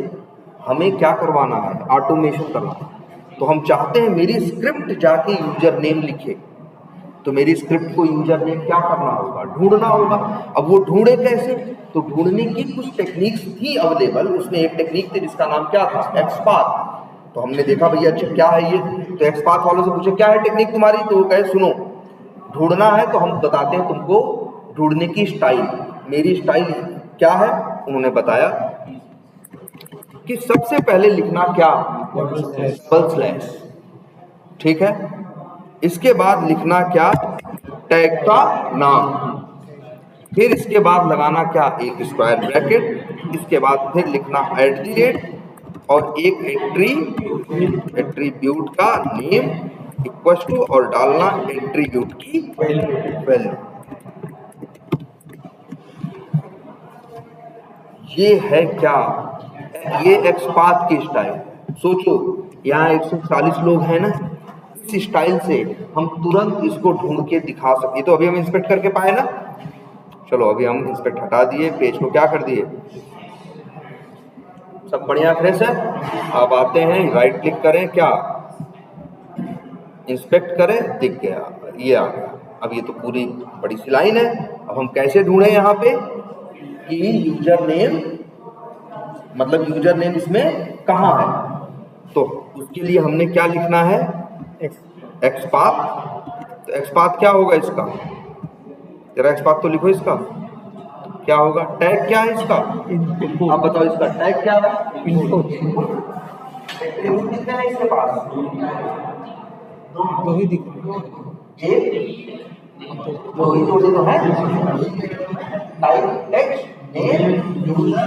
हमें क्या करवाना है, ऑटोमेशन करना है। तो हम चाहते हैं मेरी स्क्रिप्ट जाके यूजर नेम लिखे, तो मेरी स्क्रिप्ट को यूजर नेम क्या करना होगा, ढूंढना होगा। अब वो ढूंढे कैसे? तो ढूंढने की कुछ टेक्निक्स थी अवेलेबल। उसमें एक टेक्निक थी जिसका नाम क्या था, XPath। तो हमने देखा भैया अच्छा क्या है ये, तो XPath वालों से पूछे क्या है टेक्निक तुम्हारी, तो वो कहे सुनो ढूंढना है तो हम बताते हैं तुमको ढूंढने की स्टाइल। मेरी स्टाइल क्या है, उन्होंने बताया कि सबसे पहले लिखना क्या, डबल स्लैश, ठीक है। इसके बाद लिखना क्या, टैग का नाम। फिर इसके बाद लगाना क्या, एक स्क्वायर ब्रैकेट। इसके बाद फिर लिखना @ और एक एट्रीब्यूट का नेम इक्वल टू और डालना एट्रीब्यूट की वैल्यू। ये है क्या, ये XPath की स्टाइल। सोचो यहाँ 140 लोग हैं ना, इस स्टाइल से हम तुरंत इसको ढूंढ के दिखा सकते। तो अभी हम इंस्पेक्ट करके पाए ना, चलो अभी हम इंस्पेक्ट हटा दिए, पेज को क्या कर दिए, सब बढ़िया फ्रेश है। अब आते हैं राइट क्लिक करें, क्या इंस्पेक्ट करें, दिख गया, ये आ गया। अब ये तो पूरी बड़ी सी लाइन है। अब हम कैसे ढूंढे यहाँ पे कि यूजर नेम, मतलब यूजर नेम इसमें कहाँ है, तो उसके लिए हमने क्या लिखना है, XPath। तो XPath क्या होगा इसका, जरा XPath तो लिखो, इसका क्या होगा, टैग क्या है इसका, आप बताओ इसका टैग क्या है, इनपुट। कितने हैं इसके पास, दो ही दिख रहे हैं, दो ही तो है, type text name user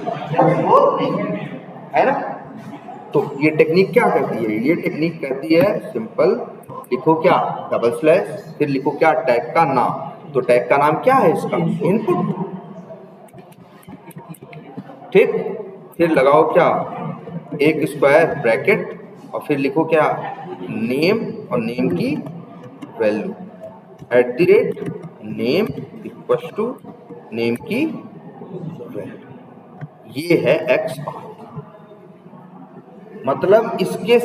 name, है ना। तो ये टेक्निक क्या करती है, ये टेक्निक कहती है सिंपल लिखो क्या, डबल स्लैश, फिर लिखो क्या, टैग का नाम। तो टैग का नाम क्या है इसका, इनपुट, ठीक। फिर लगाओ क्या, एक स्क्वायर ब्रैकेट, और फिर लिखो क्या, नेम, और नेम की value @ name equal to name की वैल्यू। ये है XPath। मतलब इसके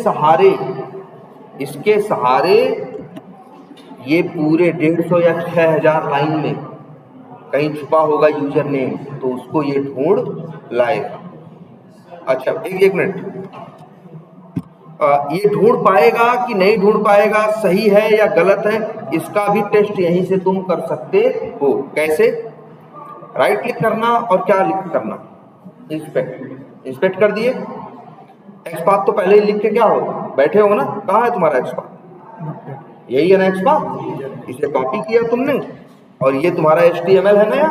सहारे ये पूरे 150 या 6000 लाइन में कहीं छुपा होगा यूजर नेम, तो उसको ये ढूंढ लाएगा। अच्छा एक मिनट, ये ढूंढ पाएगा कि नहीं ढूंढ पाएगा, सही है या गलत है, इसका भी टेस्ट यहीं से तुम कर सकते हो। कैसे, राइट क्लिक करना और क्या करना, इंस्पेक्ट कर दिए। XPath तो पहले ही लिख के क्या हो बैठे हो ना, कहाँ है तुम्हारा XPath, यही है ना XPath, इसे कॉपी किया तुमने, और ये तुम्हारा HTML है नया,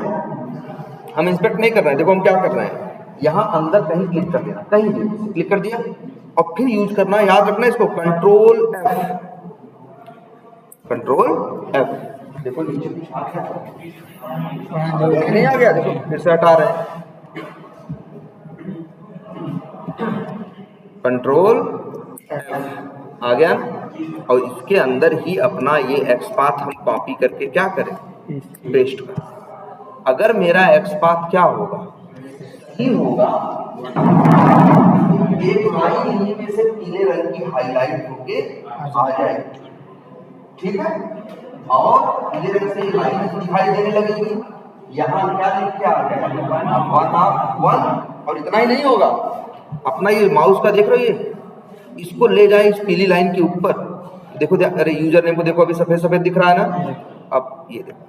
हम इंस्पेक्ट नहीं कर रहे हैं। देखो हम क्या कर रहे हैं, यहाँ अंदर कहीं क्लिक कर देना, कहीं भी क्लिक कर दिया और फिर यूज करना, याद रखना इसको, कंट्रोल F। देखो नीचे कुछ आ गया, नहीं आ गया, देखो फिर से हटा रहे हैं, कंट्रोल F आ गया। और इसके अंदर ही अपना ये XPath हम कॉपी करके क्या करें, पेस्ट करें। अगर मेरा XPath क्या होगा, ही होगा, एक लाइन इन्हीं में से पीले रंग की हाईलाइट होके आ जाएगी, ठीक है, और पीले रंग से लाइन दिखाई देने लगेगी। यहाँ क्या लिख के आ जाएगा 1 और इतना ही नहीं होगा, अपना ये माउस का देख रहे हो, ये इसको ले जाए इस पीली लाइन के ऊपर, देखो अरे यूजर नेम को देखो, अभी सफेद सफेद दिख रहा है ना, अब ये देखो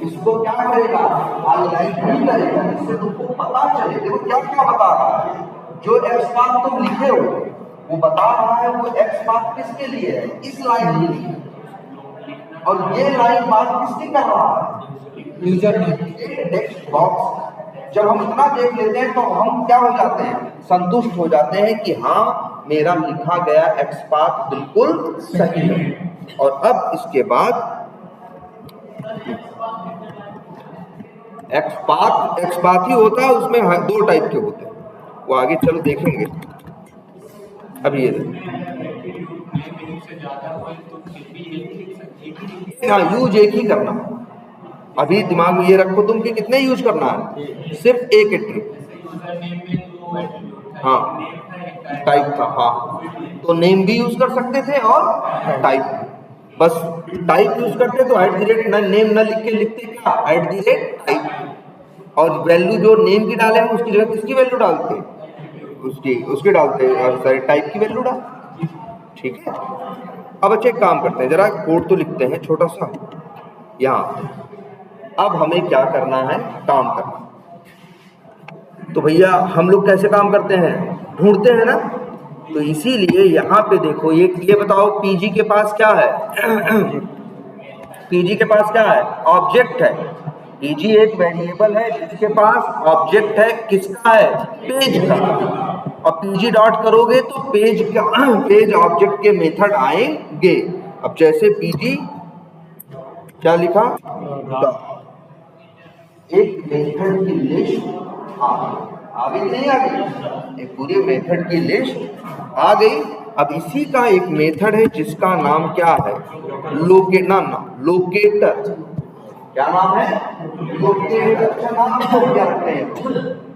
इसको क्या करेगा, हाईलाइट नहीं करेगा, इससे तुमको पता चले। देखो क्या क्या बता रहा है, जो XPath तुम लिखे हो वो बता रहा है वो XPath किसके लिए है, इस लाइन के लिए, और ये लाइन बात किसकी कर रहा है, यूजर ने। टेक्स्ट बॉक्स जब हम इतना देख लेते हैं तो हम क्या हो जाते हैं, संतुष्ट हो जाते हैं कि हाँ मेरा लिखा गया XPath बिल्कुल सही है। और अब इसके बाद XPath ही होता है, उसमें 2 टाइप के होते हैं, वो आगे चलो देखेंगे। अब ये यूज एक ही करना, अभी दिमाग में ये रखो तुम कि कितने यूज करना है, सिर्फ एक ट्रिक। हाँ टाइप था, हाँ तो नेम भी यूज कर सकते थे और टाइप, बस टाइप यूज करते तो नेम न लिख के लिखते क्या, टाइप, और वैल्यू जो नेम की डाले हैं उसकी जगह किसकी वैल्यू डालते, उसकी डालते और सारे टाइप की वैल्यू डाल, ठीक है। अब अच्छा एक काम करते हैं, जरा कोड तो लिखते हैं छोटा सा यहाँ। अब हमें क्या करना है, काम करना, तो भैया हम लोग कैसे काम करते हैं, ढूंढते हैं ना, तो इसीलिए यहाँ पे देखो ये बताओ पीजी के पास क्या है पीजी के पास क्या है, ऑब्जेक्ट है। पीजी एक वेरिएबल है जिसके पास ऑब्जेक्ट है, किसका है, पेज का। और पीजी डॉट करोगे तो पेज ऑब्जेक्ट के मेथड आएंगे। अब जैसे पीजी क्या लिखा, एक मेथड की लिस्ट आ गई, नहीं आ गई, एक पूरी मेथड की लिस्ट आ गई। अब इसी का एक मेथड है जिसका नाम क्या है, लोकेटर। क्या नाम है, लोकेटर। अच्छा नाम तो क्या रखते हैं,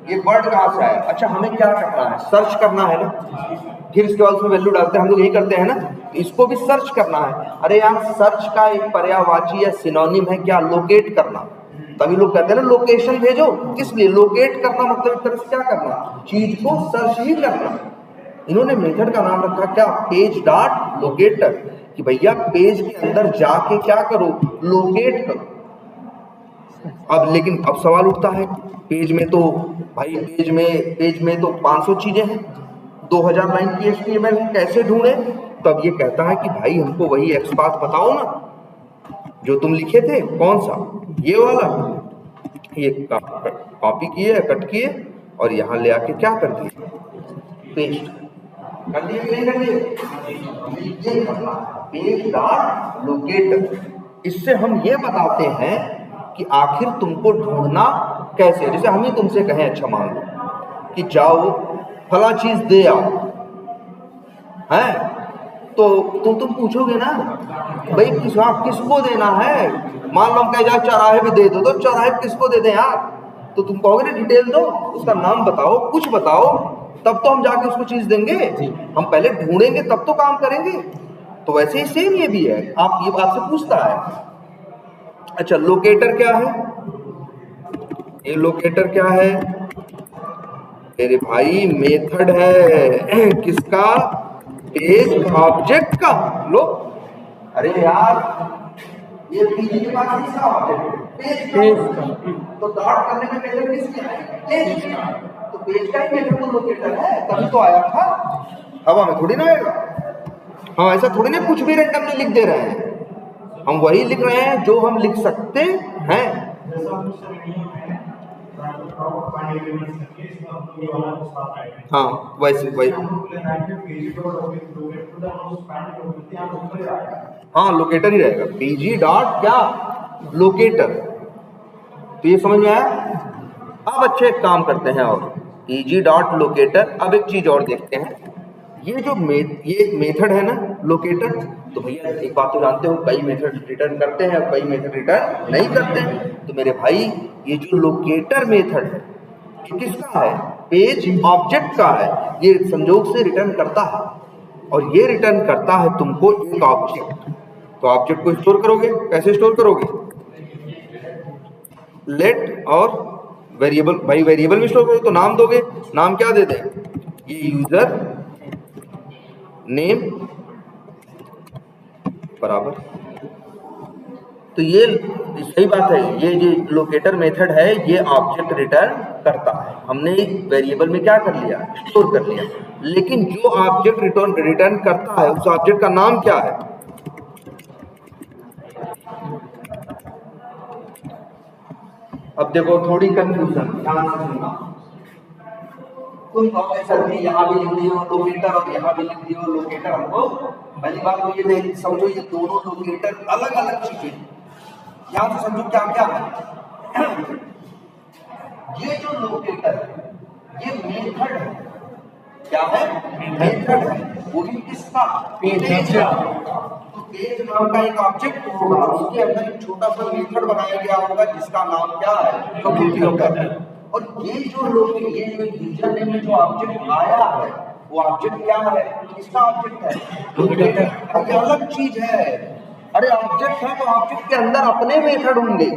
ये वर्ड कहाँ से आया। अच्छा हमें क्या करना है, सर्च करना है ना, फिर इसके बाद उसमें वैल्यू डालते हैं, हम लोग यही करते हैं ना, इसको भी सर्च करना है। अरे यार सर्च का एक पर्यायवाची या सिनोनिम है क्या, लोकेट करना। तभी लोग कहते हैं ना लोकेशन भेजो, किस लिए, लोकेट करना मतलब एक तरह से क्या करना, चीज को सर्च ही करना। इन्होंने मेथड का नाम रखा क्या, पेज डॉट लोकेटर, कि भैया पेज के अंदर जाके क्या करो, लोकेट करो। अब लेकिन अब सवाल उठता है, पेज में तो भाई पेज में तो 500 चीजें हैं, 2000 लाइन की HTML है, कैसे ढूंढे। तब ये कहता है कि भाई हमको वही XPath बताओ ना जो तुम लिखे थे, कौन सा, ये वाला। ये कॉपी किए, कट किए और यहाँ ले आके क्या कर दिए, पेस्ट कर दिए, नहीं कर दिए, ये करना पेज डॉट लोकेटर। इससे हम ये बताते हैं कि आखिर तुमको ढूंढना कैसे। जैसे हम ही तुमसे कहें, अच्छा मान लो कि जाओ फला चीज दे आओ, है तो तुम पूछोगे ना भाई किसको देना है। मान लो हम कहे जाओ चौराहे भी दे दो, तो चौराहे किसको दे दें यार, तो तुम कहोगे ना डिटेल दो, उसका नाम बताओ, कुछ बताओ, तब तो हम जाके उसको चीज देंगे। हम पहले ढूंढेंगे तब तो काम करेंगे। तो वैसे ही सेम ये भी है, ये आपसे पूछता है। अच्छा लोकेटर क्या है, ये लोकेटर क्या है, मेरे भाई मेथड है किसका, पेज ऑब्जेक्ट का। लो अरे यार ये पीजी के पास किसका ऑब्जेक्ट, पेज का। तो डॉट करने में मेथड किसकी है, पेज का। तो पेज का ही मेथड तो लोकेटर है, तभी तो आया था, हवा में थोड़ी ना आएगा। हाँ ऐसा थोड़ी ना कुछ भी रैंडमली लिख दे रहे हैं, हम वही लिख रहे हैं जो हम लिख सकते हैं। हाँ वैसे वही, हाँ लोकेटर ही रहेगा, पीजी डॉट क्या लोकेटर। तो ये समझ में आया। अब अच्छे एक काम करते हैं और pg डॉट लोकेटर। अब एक चीज और देखते हैं, ये जो ये मेथड है ना लोकेटर, तो भैया एक बात तो जानते हो, कई मेथड रिटर्न करते हैं और कई मेथड रिटर्न नहीं करते हैं। तो मेरे भाई ये जो लोकेटर मेथड है ये किसका है, पेज ऑब्जेक्ट का है। ये संजोग से रिटर्न करता है और ये रिटर्न करता है तुमको एक ऑब्जेक्ट। तो ऑब्जेक्ट को स्टोर करोगे, कैसे स्टोर करोगे, लेट और वेरिएबल। भाई वेरिएबल में स्टोर करोगे तो नाम दोगे, नाम क्या दे दें, ये यूजर नेम बराबर। तो ये सही बात है, ये जो लोकेटर मेथड है ये ऑब्जेक्ट रिटर्न करता है। हमने वेरिएबल में क्या कर लिया, स्टोर कर लिया। लेकिन जो ऑब्जेक्ट रिटर्न करता है उस ऑब्जेक्ट का नाम क्या है, अब देखो थोड़ी कंफ्यूजन, ध्यान से सुनना। तुम कहोगे सर जी यहाँ भी लिख दियो लोकेटर और यहाँ भी लिख दियो लोकेटर। हमको पहली बात तो ये समझो, ये दोनों लोकेटर अलग अलग चीजें। यहाँ से समझो क्या क्या है। ये जो लोकेटर है ये मेथड है, क्या है, मेथड है। वो भी किसका, पेज का। तो पेज नाम का एक ऑब्जेक्ट होगा, उसके अंदर एक छोटा सा मेथड बनाया गया होगा जिसका नाम क्या है, लोकेटर। और ये जो यूजर नेम में जो ऑब्जेक्ट आया है वो ऑब्जेक्ट क्या है, किसका ऑब्जेक्ट है, लोकेटर। ये अलग चीज है। अरे ऑब्जेक्ट है तो ऑब्जेक्ट के अंदर अपने मेथड होंगे,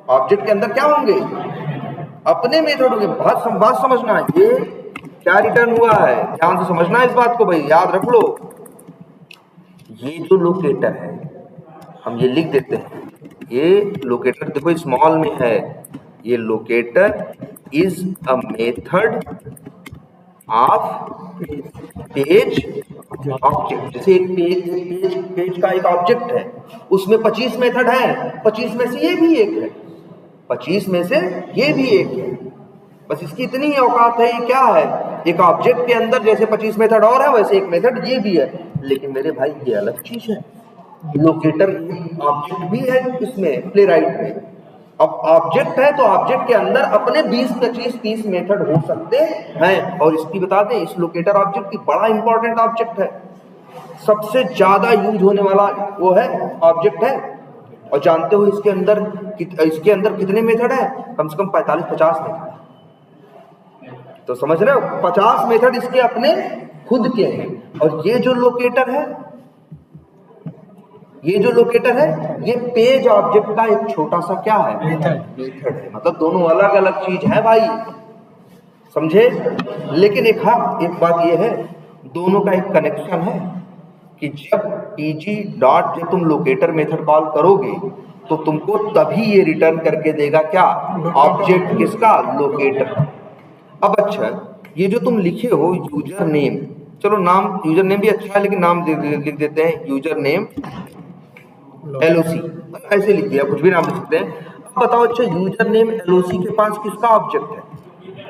ऑब्जेक्ट के अंदर क्या होंगे, अपने मेथड होंगे। बात समझना है, ये क्या रिटर्न हुआ है, ध्यान से समझना है इस बात को भाई, याद रख लो। ये जो लोकेटर है हम ये लिख देते हैं, ये लोकेटर देखो स्मॉल में है, ये locator is a method of page object. जैसे एक पेज का एक ऑब्जेक्ट है, उसमें 25 मेथड है, 25 में से ये भी एक है, 25 में से ये भी एक है। बस इसकी इतनी ही औकात है, ये क्या है, एक ऑब्जेक्ट के अंदर जैसे 25 मेथड और है वैसे एक मेथड ये भी है। लेकिन मेरे भाई ये अलग चीज है, लोकेटर ऑब्जेक्ट भी है इसमें प्लेराइट में। अब ऑब्जेक्ट है तो ऑब्जेक्ट के अंदर अपने 20, 25, 30 मेथड हो सकते हैं। और इसकी बता दें, इस लोकेटर ऑब्जेक्ट की बड़ा इंपॉर्टेंट ऑब्जेक्ट है, सबसे ज्यादा यूज होने वाला वो है ऑब्जेक्ट है। और जानते हो इसके अंदर कितने मेथड है, कम से कम 45-50 मेथड। तो समझ रहे हो, 50 मेथड इसके अपने खुद के हैं। और ये जो लोकेटर है ये पेज ऑब्जेक्ट का एक छोटा सा क्या है, मेथड है। मतलब दोनों अलग अलग चीज है भाई, समझे। लेकिन एक बात ये है, दोनों का एक कनेक्शन है कि जब pg डॉट जब तुम लोकेटर मेथड कॉल करोगे तो तुमको तभी ये रिटर्न करके देगा क्या, ऑब्जेक्ट किसका, लोकेटर। अब अच्छा, ये जो तुम लिखे हो यूजर नेम, चलो नाम यूजर नेम भी अच्छा है लेकिन नाम लिख देते हैं यूजर नेम LOC, ऐसे लिख दिया, कुछ भी नाम लिख सकते हैं। अब बताओ अच्छा, यूजर नेम LOC के पास किसका ऑब्जेक्ट है,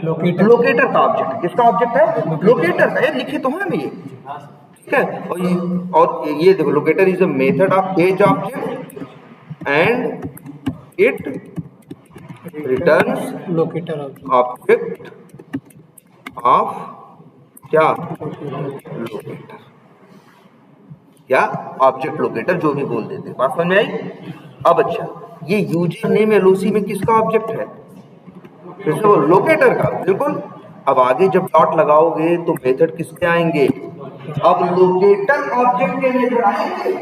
लोकेटर का ऑब्जेक्ट है। किसका ऑब्जेक्ट है, लोकेटर का। ये लिखे तो है ये, ठीक है। और ये देखो, locator is a method of page object and it returns locator object of क्या, लोकेटर या ऑब्जेक्ट लोकेटर, जो भी बोल देते, बात समझ में आई। अब अच्छा, ये यूजर नेम LOC में किसका ऑब्जेक्ट है, किसका, वो लोकेटर का, बिल्कुल। अब आगे जब डॉट लगाओगे तो मेथड किसके आएंगे, अब लोकेटर ऑब्जेक्ट के मेथड आएंगे।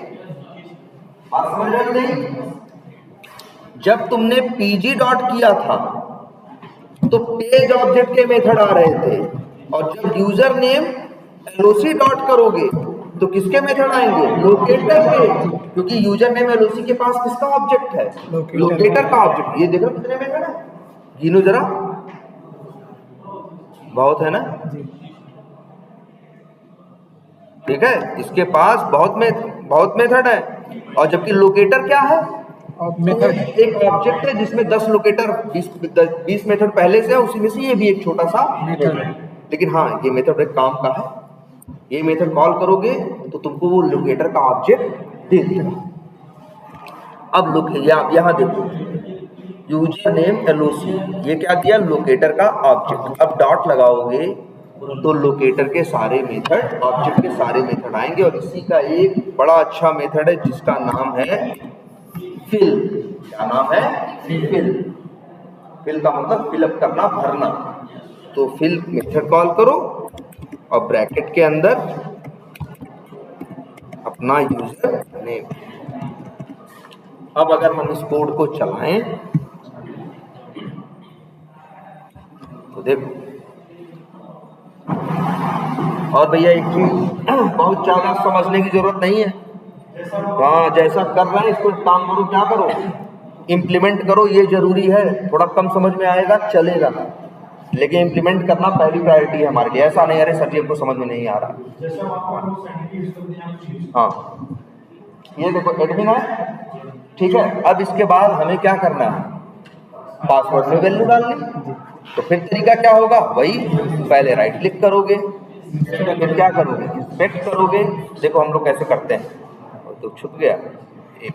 बात समझ रहे हो नहीं। जब तुमने pg डॉट किया था तो पेज ऑब्जेक्ट के मेथड आ रहे थे, और जब यूजर नेम LOC डॉट करोगे तो किसके मेथड आएंगे, लोकेटर के। क्योंकि यूजर नेम LOC के पास किसका ऑब्जेक्ट है, लोकेटर का ऑब्जेक्ट। ये देखो कितने मेथड है, गिनो जरा, बहुत है ना, ठीक है। इसके पास बहुत मेथड है। और जबकि लोकेटर क्या है, मेथड एक ऑब्जेक्ट है जिसमें 10 लोकेटर 20 मेथड पहले से है, उसी में से ये भी एक छोटा सा मेथड है। लेकिन हाँ, ये मेथड एक काम का है, ये मेथड कॉल करोगे तो तुमको वो लोकेटर का ऑब्जेक्ट दे देगा। अब लुक यहाँ देखो, यूजर नेम एलओसी, ये क्या दिया, लोकेटर का ऑब्जेक्ट। अब डॉट लगाओगे तो लोकेटर के सारे मेथड, ऑब्जेक्ट के सारे मेथड आएंगे, और इसी का एक बड़ा अच्छा मेथड है जिसका नाम है फिल। क्या नाम है? फिल। फिल का मतलब फिलअप करना, भरना। तो फिल मेथड कॉल करो और ब्रैकेट के अंदर अपना यूजर नेम। अब अगर हम इस कोड को चलाएं तो देखो, और भैया एक चीज बहुत ज्यादा समझने की जरूरत नहीं है। हाँ, जैसा कर रहे हैं इसको काम करो, क्या करो, इम्प्लीमेंट करो, ये जरूरी है। थोड़ा कम समझ में आएगा चलेगा, लेकिन इम्प्लीमेंट करना पहली प्रायोरिटी है हमारे लिए। ऐसा नहीं अरे सर जी हमको समझ में नहीं आ रहा। हाँ, ये देखो एडमिन है, ठीक है। अब इसके बाद हमें क्या करना है, पासवर्ड में वैल्यू डालनी। तो फिर तरीका क्या होगा, वही, पहले राइट क्लिक करोगे, फिर क्या करोगे, इंस्पेक्ट करोगे। देखो हम लोग कैसे करते हैं, तो छुप गया एक,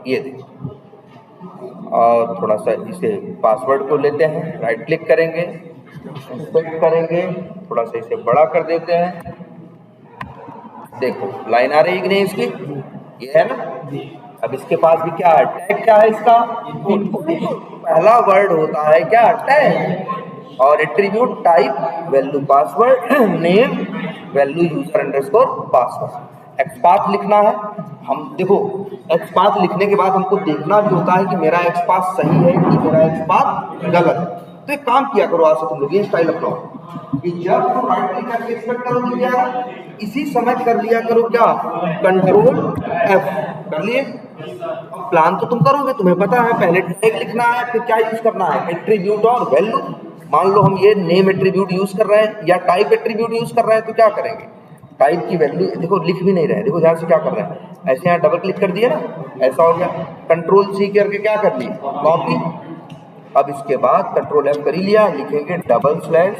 ये देखो, और थोड़ा सा इसे पासवर्ड को लेते हैं, राइट क्लिक करेंगे, इंस्पेक्ट करेंगे, थोड़ा सा इसे बड़ा कर देते हैं। देखो लाइन आ रही है कि नहीं इसकी, ये है ना। अब इसके पास भी क्या है, टैग क्या है इसका, पहला वर्ड होता है क्या, टैग, और attribute type value password, name value user underscore password. XPath लिखना है। हम देखो एक्सपाथ लिखने के बाद हमको देखना भी होता है कि मेरा एक्सपाथ सही है कि मेरा एक्सपाथ गलत है। तो एक काम किया करो, आज से तुम लोग ये स्टाइल अपनाओ कि जब तुम राइट क्लिक करके एक्सपेक्ट करोगे क्या, इसी समय कर लिया करो क्या, कंट्रोल F कर लिए। प्लान तो तुम करोगे, तुम्हें पता है पहले टैग लिखना है, फिर क्या यूज करना है, एट्रीब्यूट और वैल्यू। मान लो हम ये नेम एट्रीब्यूट यूज कर रहे हैं या टाइप एट्रीब्यूट यूज कर रहे हैं, तो क्या करेंगे, टाइप की वैल्यू, देखो लिख भी नहीं रहे, देखो ध्यान से क्या कर रहे हैं, ऐसे यहाँ डबल क्लिक कर दिया ना, ऐसा हो गया, कंट्रोल C करके क्या कर ली, कॉपी। अब इसके बाद कंट्रोल F कर ही लिया, लिखेंगे double slash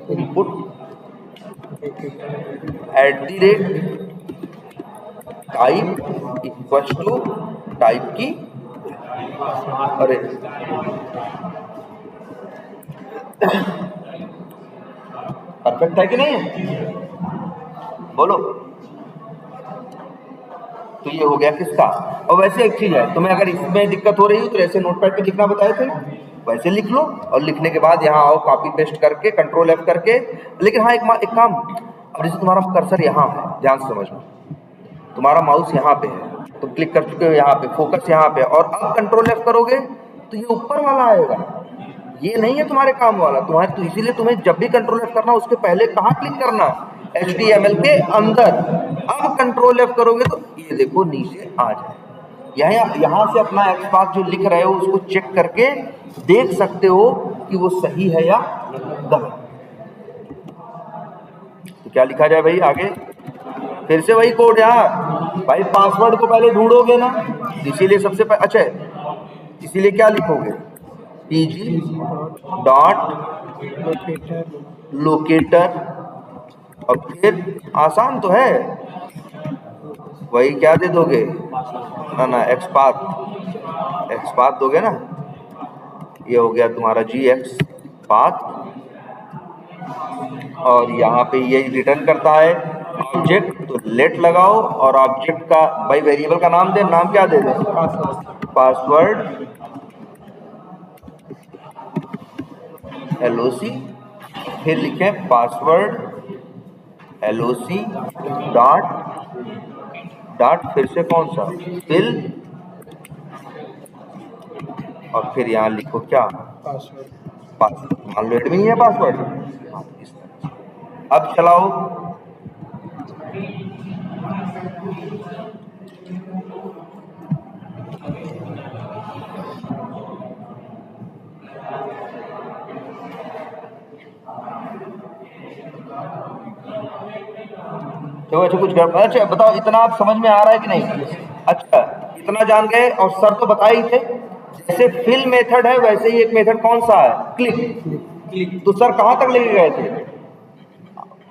input @ type equal to type की, अरे परफेक्ट है कि नहीं है, बोलो। तो ये हो गया किसका। और वैसे एक चीज है, तुम्हें अगर इसमें दिक्कत हो रही हो तो ऐसे नोटपैड पे लिखना बताए थे, वैसे लिख लो, और लिखने के बाद यहाँ आओ, कॉपी पेस्ट करके कंट्रोल F करके। लेकिन हाँ एक काम, अब जैसे तुम्हारा कर्सर यहाँ है, ध्यान से समझना, तुम्हारा माउस यहाँ पे है, तुम क्लिक कर चुके हो यहाँ पे, फोकस यहाँ पे, और अब कंट्रोल F करोगे तो ये ऊपर वाला आएगा, ये नहीं है तुम्हारे काम वाला तुम्हारे। तो इसीलिए तुम्हें जब भी कंट्रोल F करना, उसके पहले कहाँ क्लिक करना, HTML के अंदर। अब कंट्रोल F करोगे तो ये देखो नीचे आ जाए, यहाँ से अपना एक्सपाथ जो लिख रहे हो उसको चेक करके देख सकते हो कि वो सही है या गलत। तो क्या लिखा जाए भाई आगे, फिर से वही कोड यार भाई, पासवर्ड को पहले ढूंढोगे ना, इसीलिए सबसे पहले, अच्छा इसीलिए क्या लिखोगे, pg डॉट लोकेटर, और फिर आसान तो है, वही क्या दे दोगे ना एक्सपाथ दोगे ना, ये हो गया तुम्हारा GX पाथ, और यहाँ पे ये रिटर्न करता है ऑब्जेक्ट, तो लेट लगाओ, और ऑब्जेक्ट का भाई वेरिएबल का नाम दे, नाम क्या दे दे, पासवर्ड LOC, फिर लिखें पासवर्ड LOC डॉट फिर से कौन सा, फिल, और फिर यहाँ लिखो क्या, पासवर्ड, मान लो एडमिन है पासवर्ड। अब चलाओ, तो अच्छा कुछ गड़बड़, अच्छा बताओ इतना आप समझ में आ रहा है कि नहीं? अच्छा इतना जान गए। और सर तो बता ही थे, जैसे फिल मेथड है वैसे ही एक मेथड कौन सा है, क्लिक। तो सर कहाँ तक लेके गए थे?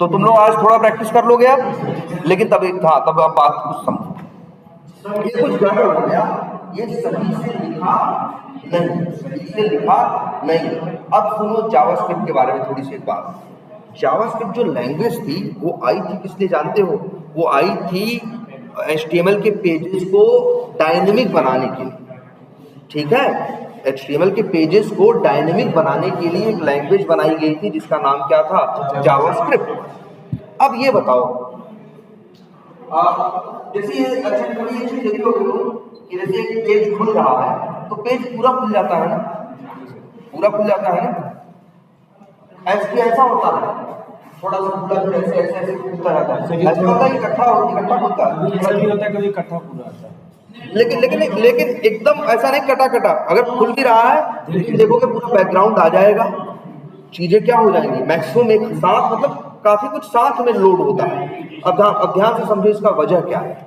तो तुम लोग आज थोड़ा प्रैक्टिस कर लोगे अब, लेकिन तब एक था, तब आप बात कुछ समझो। ये कुछ गड़बड़ हो गया, ये सही से लिखा नहीं, सही से लिखा नहीं। अब सुनो जावास्क्रिप्ट के बारे में थोड़ी सी एक बात। जावास्क्रिप्ट जो लैंग्वेज थी वो आई थी किस लिए जानते हो? वो आई थी HTML के पेजेस को डायनेमिक बनाने के लिए, ठीक है? HTML के पेजेस को डायनेमिक बनाने के लिए एक लैंग्वेज बनाई गई थी जिसका नाम क्या था, जावास्क्रिप्ट। अब ये बताओ, जैसे ये अच्छा ये चीज देखी होगी कि जैसे एक पेज खुल रहा है तो पेज पूरा खुल जाता है ना, पूरा खुल जाता है ना, ऐसा होता है, थोड़ा सा खुला फिर ऐसे ऐसे ऐसे खुलता रहता है, ऐसा होता है इकट्ठा खुलता है, ऐसा भी होता है कभी इकट्ठा पूरा आता है। लेकिन एकदम ऐसा नहीं कटा कटा, अगर खुल भी रहा है लेकिन देखोगे पूरा बैकग्राउंड आ जाएगा, चीजें क्या हो जाएंगी मैक्सिमम एक साथ, मतलब काफी कुछ साथ में लोड होता है। अब ध्यान से समझो इसका वजह क्या है।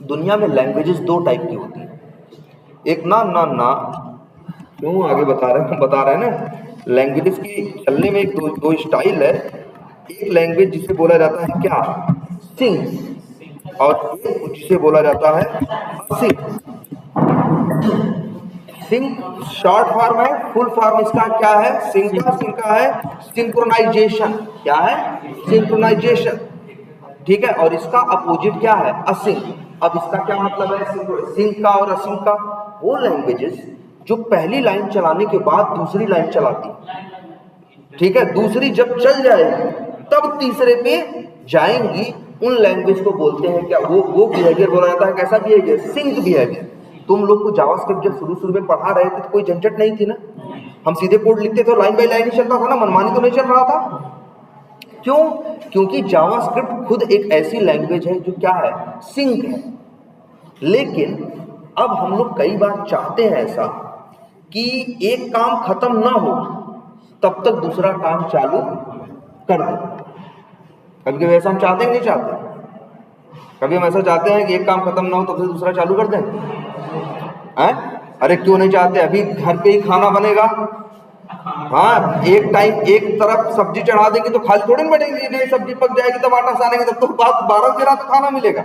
दुनिया में लैंग्वेजेस दो टाइप की होती है, एक ना क्यों आगे बता रहे हैं ना, लैंग्वेजेस की चलने में एक दो स्टाइल है। एक लैंग्वेज जिसे बोला जाता है क्या, सिंक, और एक जिसे बोला जाता है सिंक। सिंक शॉर्ट फॉर्म है, फुल फॉर्म इसका क्या है, सिंक का है सिंक्रोनाइजेशन। क्या है, सिंक्रोनाइजेशन, ठीक है? और इसका अपोजिट क्या है, असिंक। अब इसका क्या मतलब है सिंक का और असिंक का? वो लैंग्वेजेस जो पहली लाइन चलाने के बाद दूसरी लाइन चलाती, ठीक है, दूसरी जब चल जाएगी तब तीसरे पे जाएंगी, उन लैंग्वेज को बोलते हैं क्या, वो बिहेवियर बोला जाता है। कैसा बिहेवियर, सिंक बिहेवियर। तुम लोग को जावास्क्रिप्ट जब शुरू में पढ़ा रहे थे तो कोई झंझट नहीं थी ना, हम सीधे कोड लिखते थे, लाइन बाय लाइन ही चलता था ना, मनमानी तो नहीं चल रहा था। क्यों? क्योंकि जावास्क्रिप्ट खुद एक ऐसी लैंग्वेज है जो क्या है, सिंक है। लेकिन अब हम लोग कई बार चाहते हैं ऐसा कि एक काम खत्म ना हो तब तक दूसरा काम चालू कर दे। कभी कभी ऐसा हम चाहते हैं नहीं चाहते? कभी हम ऐसा चाहते हैं कि एक काम खत्म ना हो तब से दूसरा चालू कर दें? अरे क्यों नहीं चाहते? अभी घर पे ही खाना बनेगा, हाँ, एक टाइम एक तरफ सब्जी चढ़ा देंगे तो खाली थोड़ी बैठेंगे, नहीं सब्जी पक जाएगी तब आटा सानेंगे, तब तो बात 12 तो खाना मिलेगा।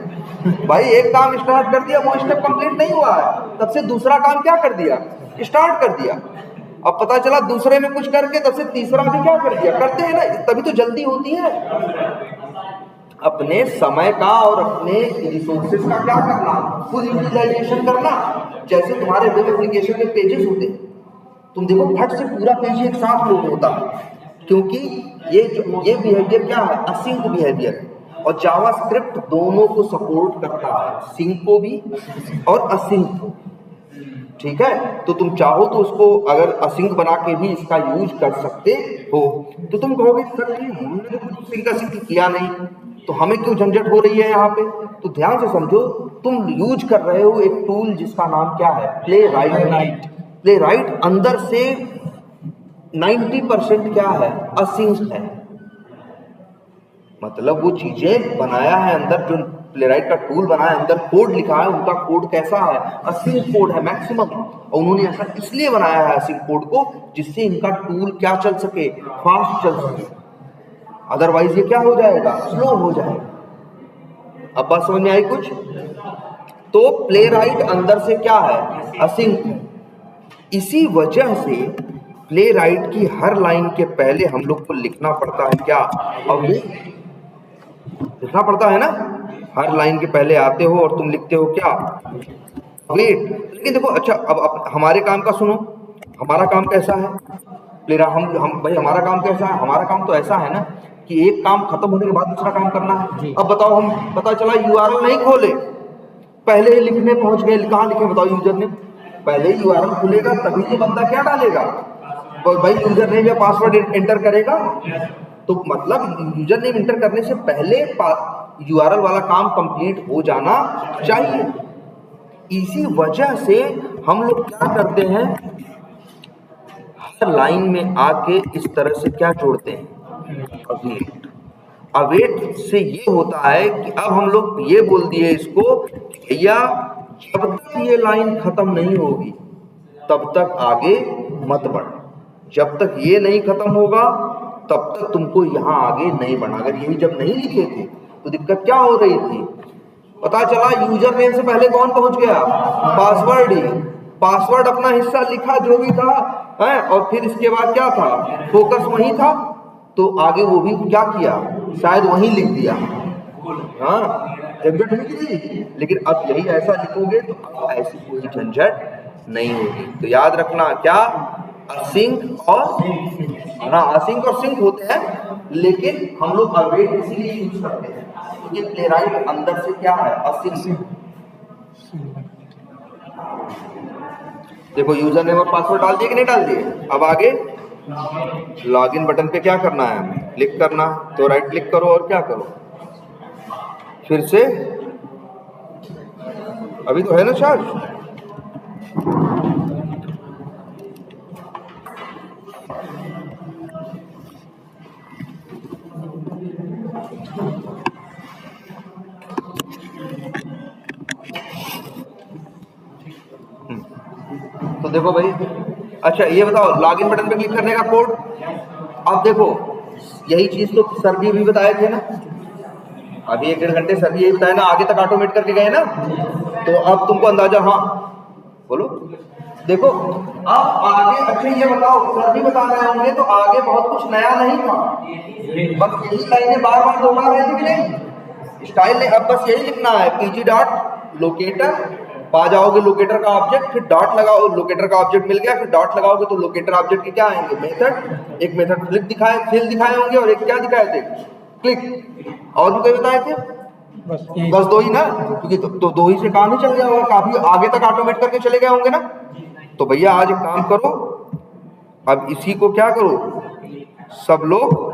भाई एक काम स्टार्ट कर दिया, वो स्टेप कंप्लीट नहीं हुआ है, तब से दूसरा काम क्या कर दिया, स्टार्ट कर दिया। अब पता चला दूसरे में कुछ करके तब से तीसरा भी क्या कर दिया, करते हैं ना, तभी तो जल्दी होती है। अपने समय का और अपने रिसोर्सेज का क्या करना, फुल यूटिलाइजेशन करना। जैसे तुम्हारे वेब एप्लीकेशन में पेजेस होते हैं, तुम देखो फट से पूरा पेज एक साथ लोड होता है, क्योंकि ये बिहेवियर क्या है, असिंक बिहेवियर है। और जावास्क्रिप्ट दोनों को सपोर्ट करता है, सिंक को भी और असिंक को, ठीक है? तो तुम चाहो तो उसको अगर असिंक बना के भी इसका यूज कर सकते हो। तो तुम कहोगे सर हमने तो कुछ सिंक असिंक किया नहीं, तो हमें क्यों झंझट हो रही है यहाँ पे? तो ध्यान से समझो, तुम यूज कर रहे हो एक टूल जिसका नाम क्या है, प्लेराइट। अंदर से 90% क्या है, असिंक है। मतलब वो चीजें बनाया है अंदर, जो प्लेराइट का टूल बनाया है, अंदर कोड लिखा है, उनका कोड कैसा है, असिंक कोड है मैक्सिमम। और उन्होंने ऐसा इसलिए बनाया है असिंक कोड को, जिससे इनका टूल क्या चल सके, फास्ट चल सके। अदरवाइज ये क्या हो जाएगा, स्लो हो जाएगा। अब बात समझ में आई कुछ? तो प्लेराइट अंदर से क्या है, असिंक है। इसी वजह से प्लेराइट की हर लाइन के पहले हम लोग को लिखना पड़ता है क्या, अब लिखना पड़ता है ना, हर लाइन के पहले आते हो और तुम लिखते हो क्या, वेट। लेकिन देखो, अच्छा अब हमारे काम का सुनो, हमारा काम कैसा है हम भाई, हमारा काम कैसा है, हमारा काम तो ऐसा है ना कि एक काम खत्म होने के बाद दूसरा काम करना है। अब बताओ, हम पता चला URL नहीं खोले, पहले ही लिखने पहुंच गए, कहाँ लिखे बताओ, यूजर ने पहले ही URL खुलेगा तभी तो बंदा क्या डालेगा, भाई यूजर नेम या पासवर्ड एंटर करेगा। तो मतलब यूजर नेम एंटर करने से पहले URL वाला काम कंप्लीट हो जाना चाहिए। इसी वजह से हम लोग क्या करते हैं, हर लाइन में आके इस तरह से क्या जोड़ते हैं, वेट। अवेट से ये होता है कि अब हम लोग ये बोल दिए इसको कि भैया जब तक ये लाइन खत्म नहीं होगी तब तक आगे मत बढ़, जब तक ये नहीं खत्म होगा तब तक तुमको यहाँ आगे नहीं बढ़ना। अगर यही जब नहीं लिखे थे तो दिक्कत क्या हो रही थी, पता चला यूजर नेम से पहले कौन पहुंच गया, पासवर्ड ही, पासवर्ड अपना हिस्सा लिखा जो भी था है, और फिर इसके बाद क्या था, फोकस वही था, तो आगे वो भी क्या किया, शायद वही लिख दिया। हाँ झंझट हुई थी, लेकिन अब यही ऐसा लिखोगे तो अब ऐसी कोई झंझट नहीं होगी। तो याद रखना क्या, असिंक और हाँ असिंक और सिंक होते हैं, लेकिन हम लोग अवेट इसीलिए यूज करते हैं क्योंकि प्लेराइट अंदर से क्या है, असिंक। देखो यूजर नेम और पासवर्ड डाल दिए कि नहीं डाल दिए। अब आगे लॉगिन बटन पे क्या करना है, हमें क्लिक करना, तो राइट क्लिक करो और क्या करो, फिर से अभी तो है ना चार्ज, तो देखो भाई। अच्छा ये बताओ, लॉगिन बटन पे क्लिक करने का कोड, अब देखो यही चीज तो सर जी भी बताए थे ना, अभी 1-1.5 घंटे सर भी यही बताया ना, आगे तक ऑटोमेट करके गए ना, तो अब तुमको अंदाजा, हाँ बोलो। देखो अब आगे, अच्छा ये बताओ, सर भी बता रहे होंगे तो आगे बहुत कुछ नया नहीं था, बस यही लाइनें बार बार दोहरा रहे थे कि नहीं, स्टाइल ने अब बस यही लिखना है, पीजी डॉट लोकेटर, पा जाओगे लोकेटर का ऑब्जेक्ट, फिर डॉट लगाओ, लोकेटर का ऑब्जेक्ट मिल गया, फिर डॉट लगाओगे तो लोकेटर ऑब्जेक्ट के क्या आएंगे, मेथड, एक मेथड फिल दिखाए होंगे और एक क्या दिखाए थे, क्लिक, और भी कोई बताए थे, बस दो ही ना, क्योंकि तो दो ही से काम ही चल गया होगा, काफी आगे तक ऑटोमेट करके चले गए होंगे ना। तो भैया आज एक काम करो, अब इसी को क्या करो, सब लोग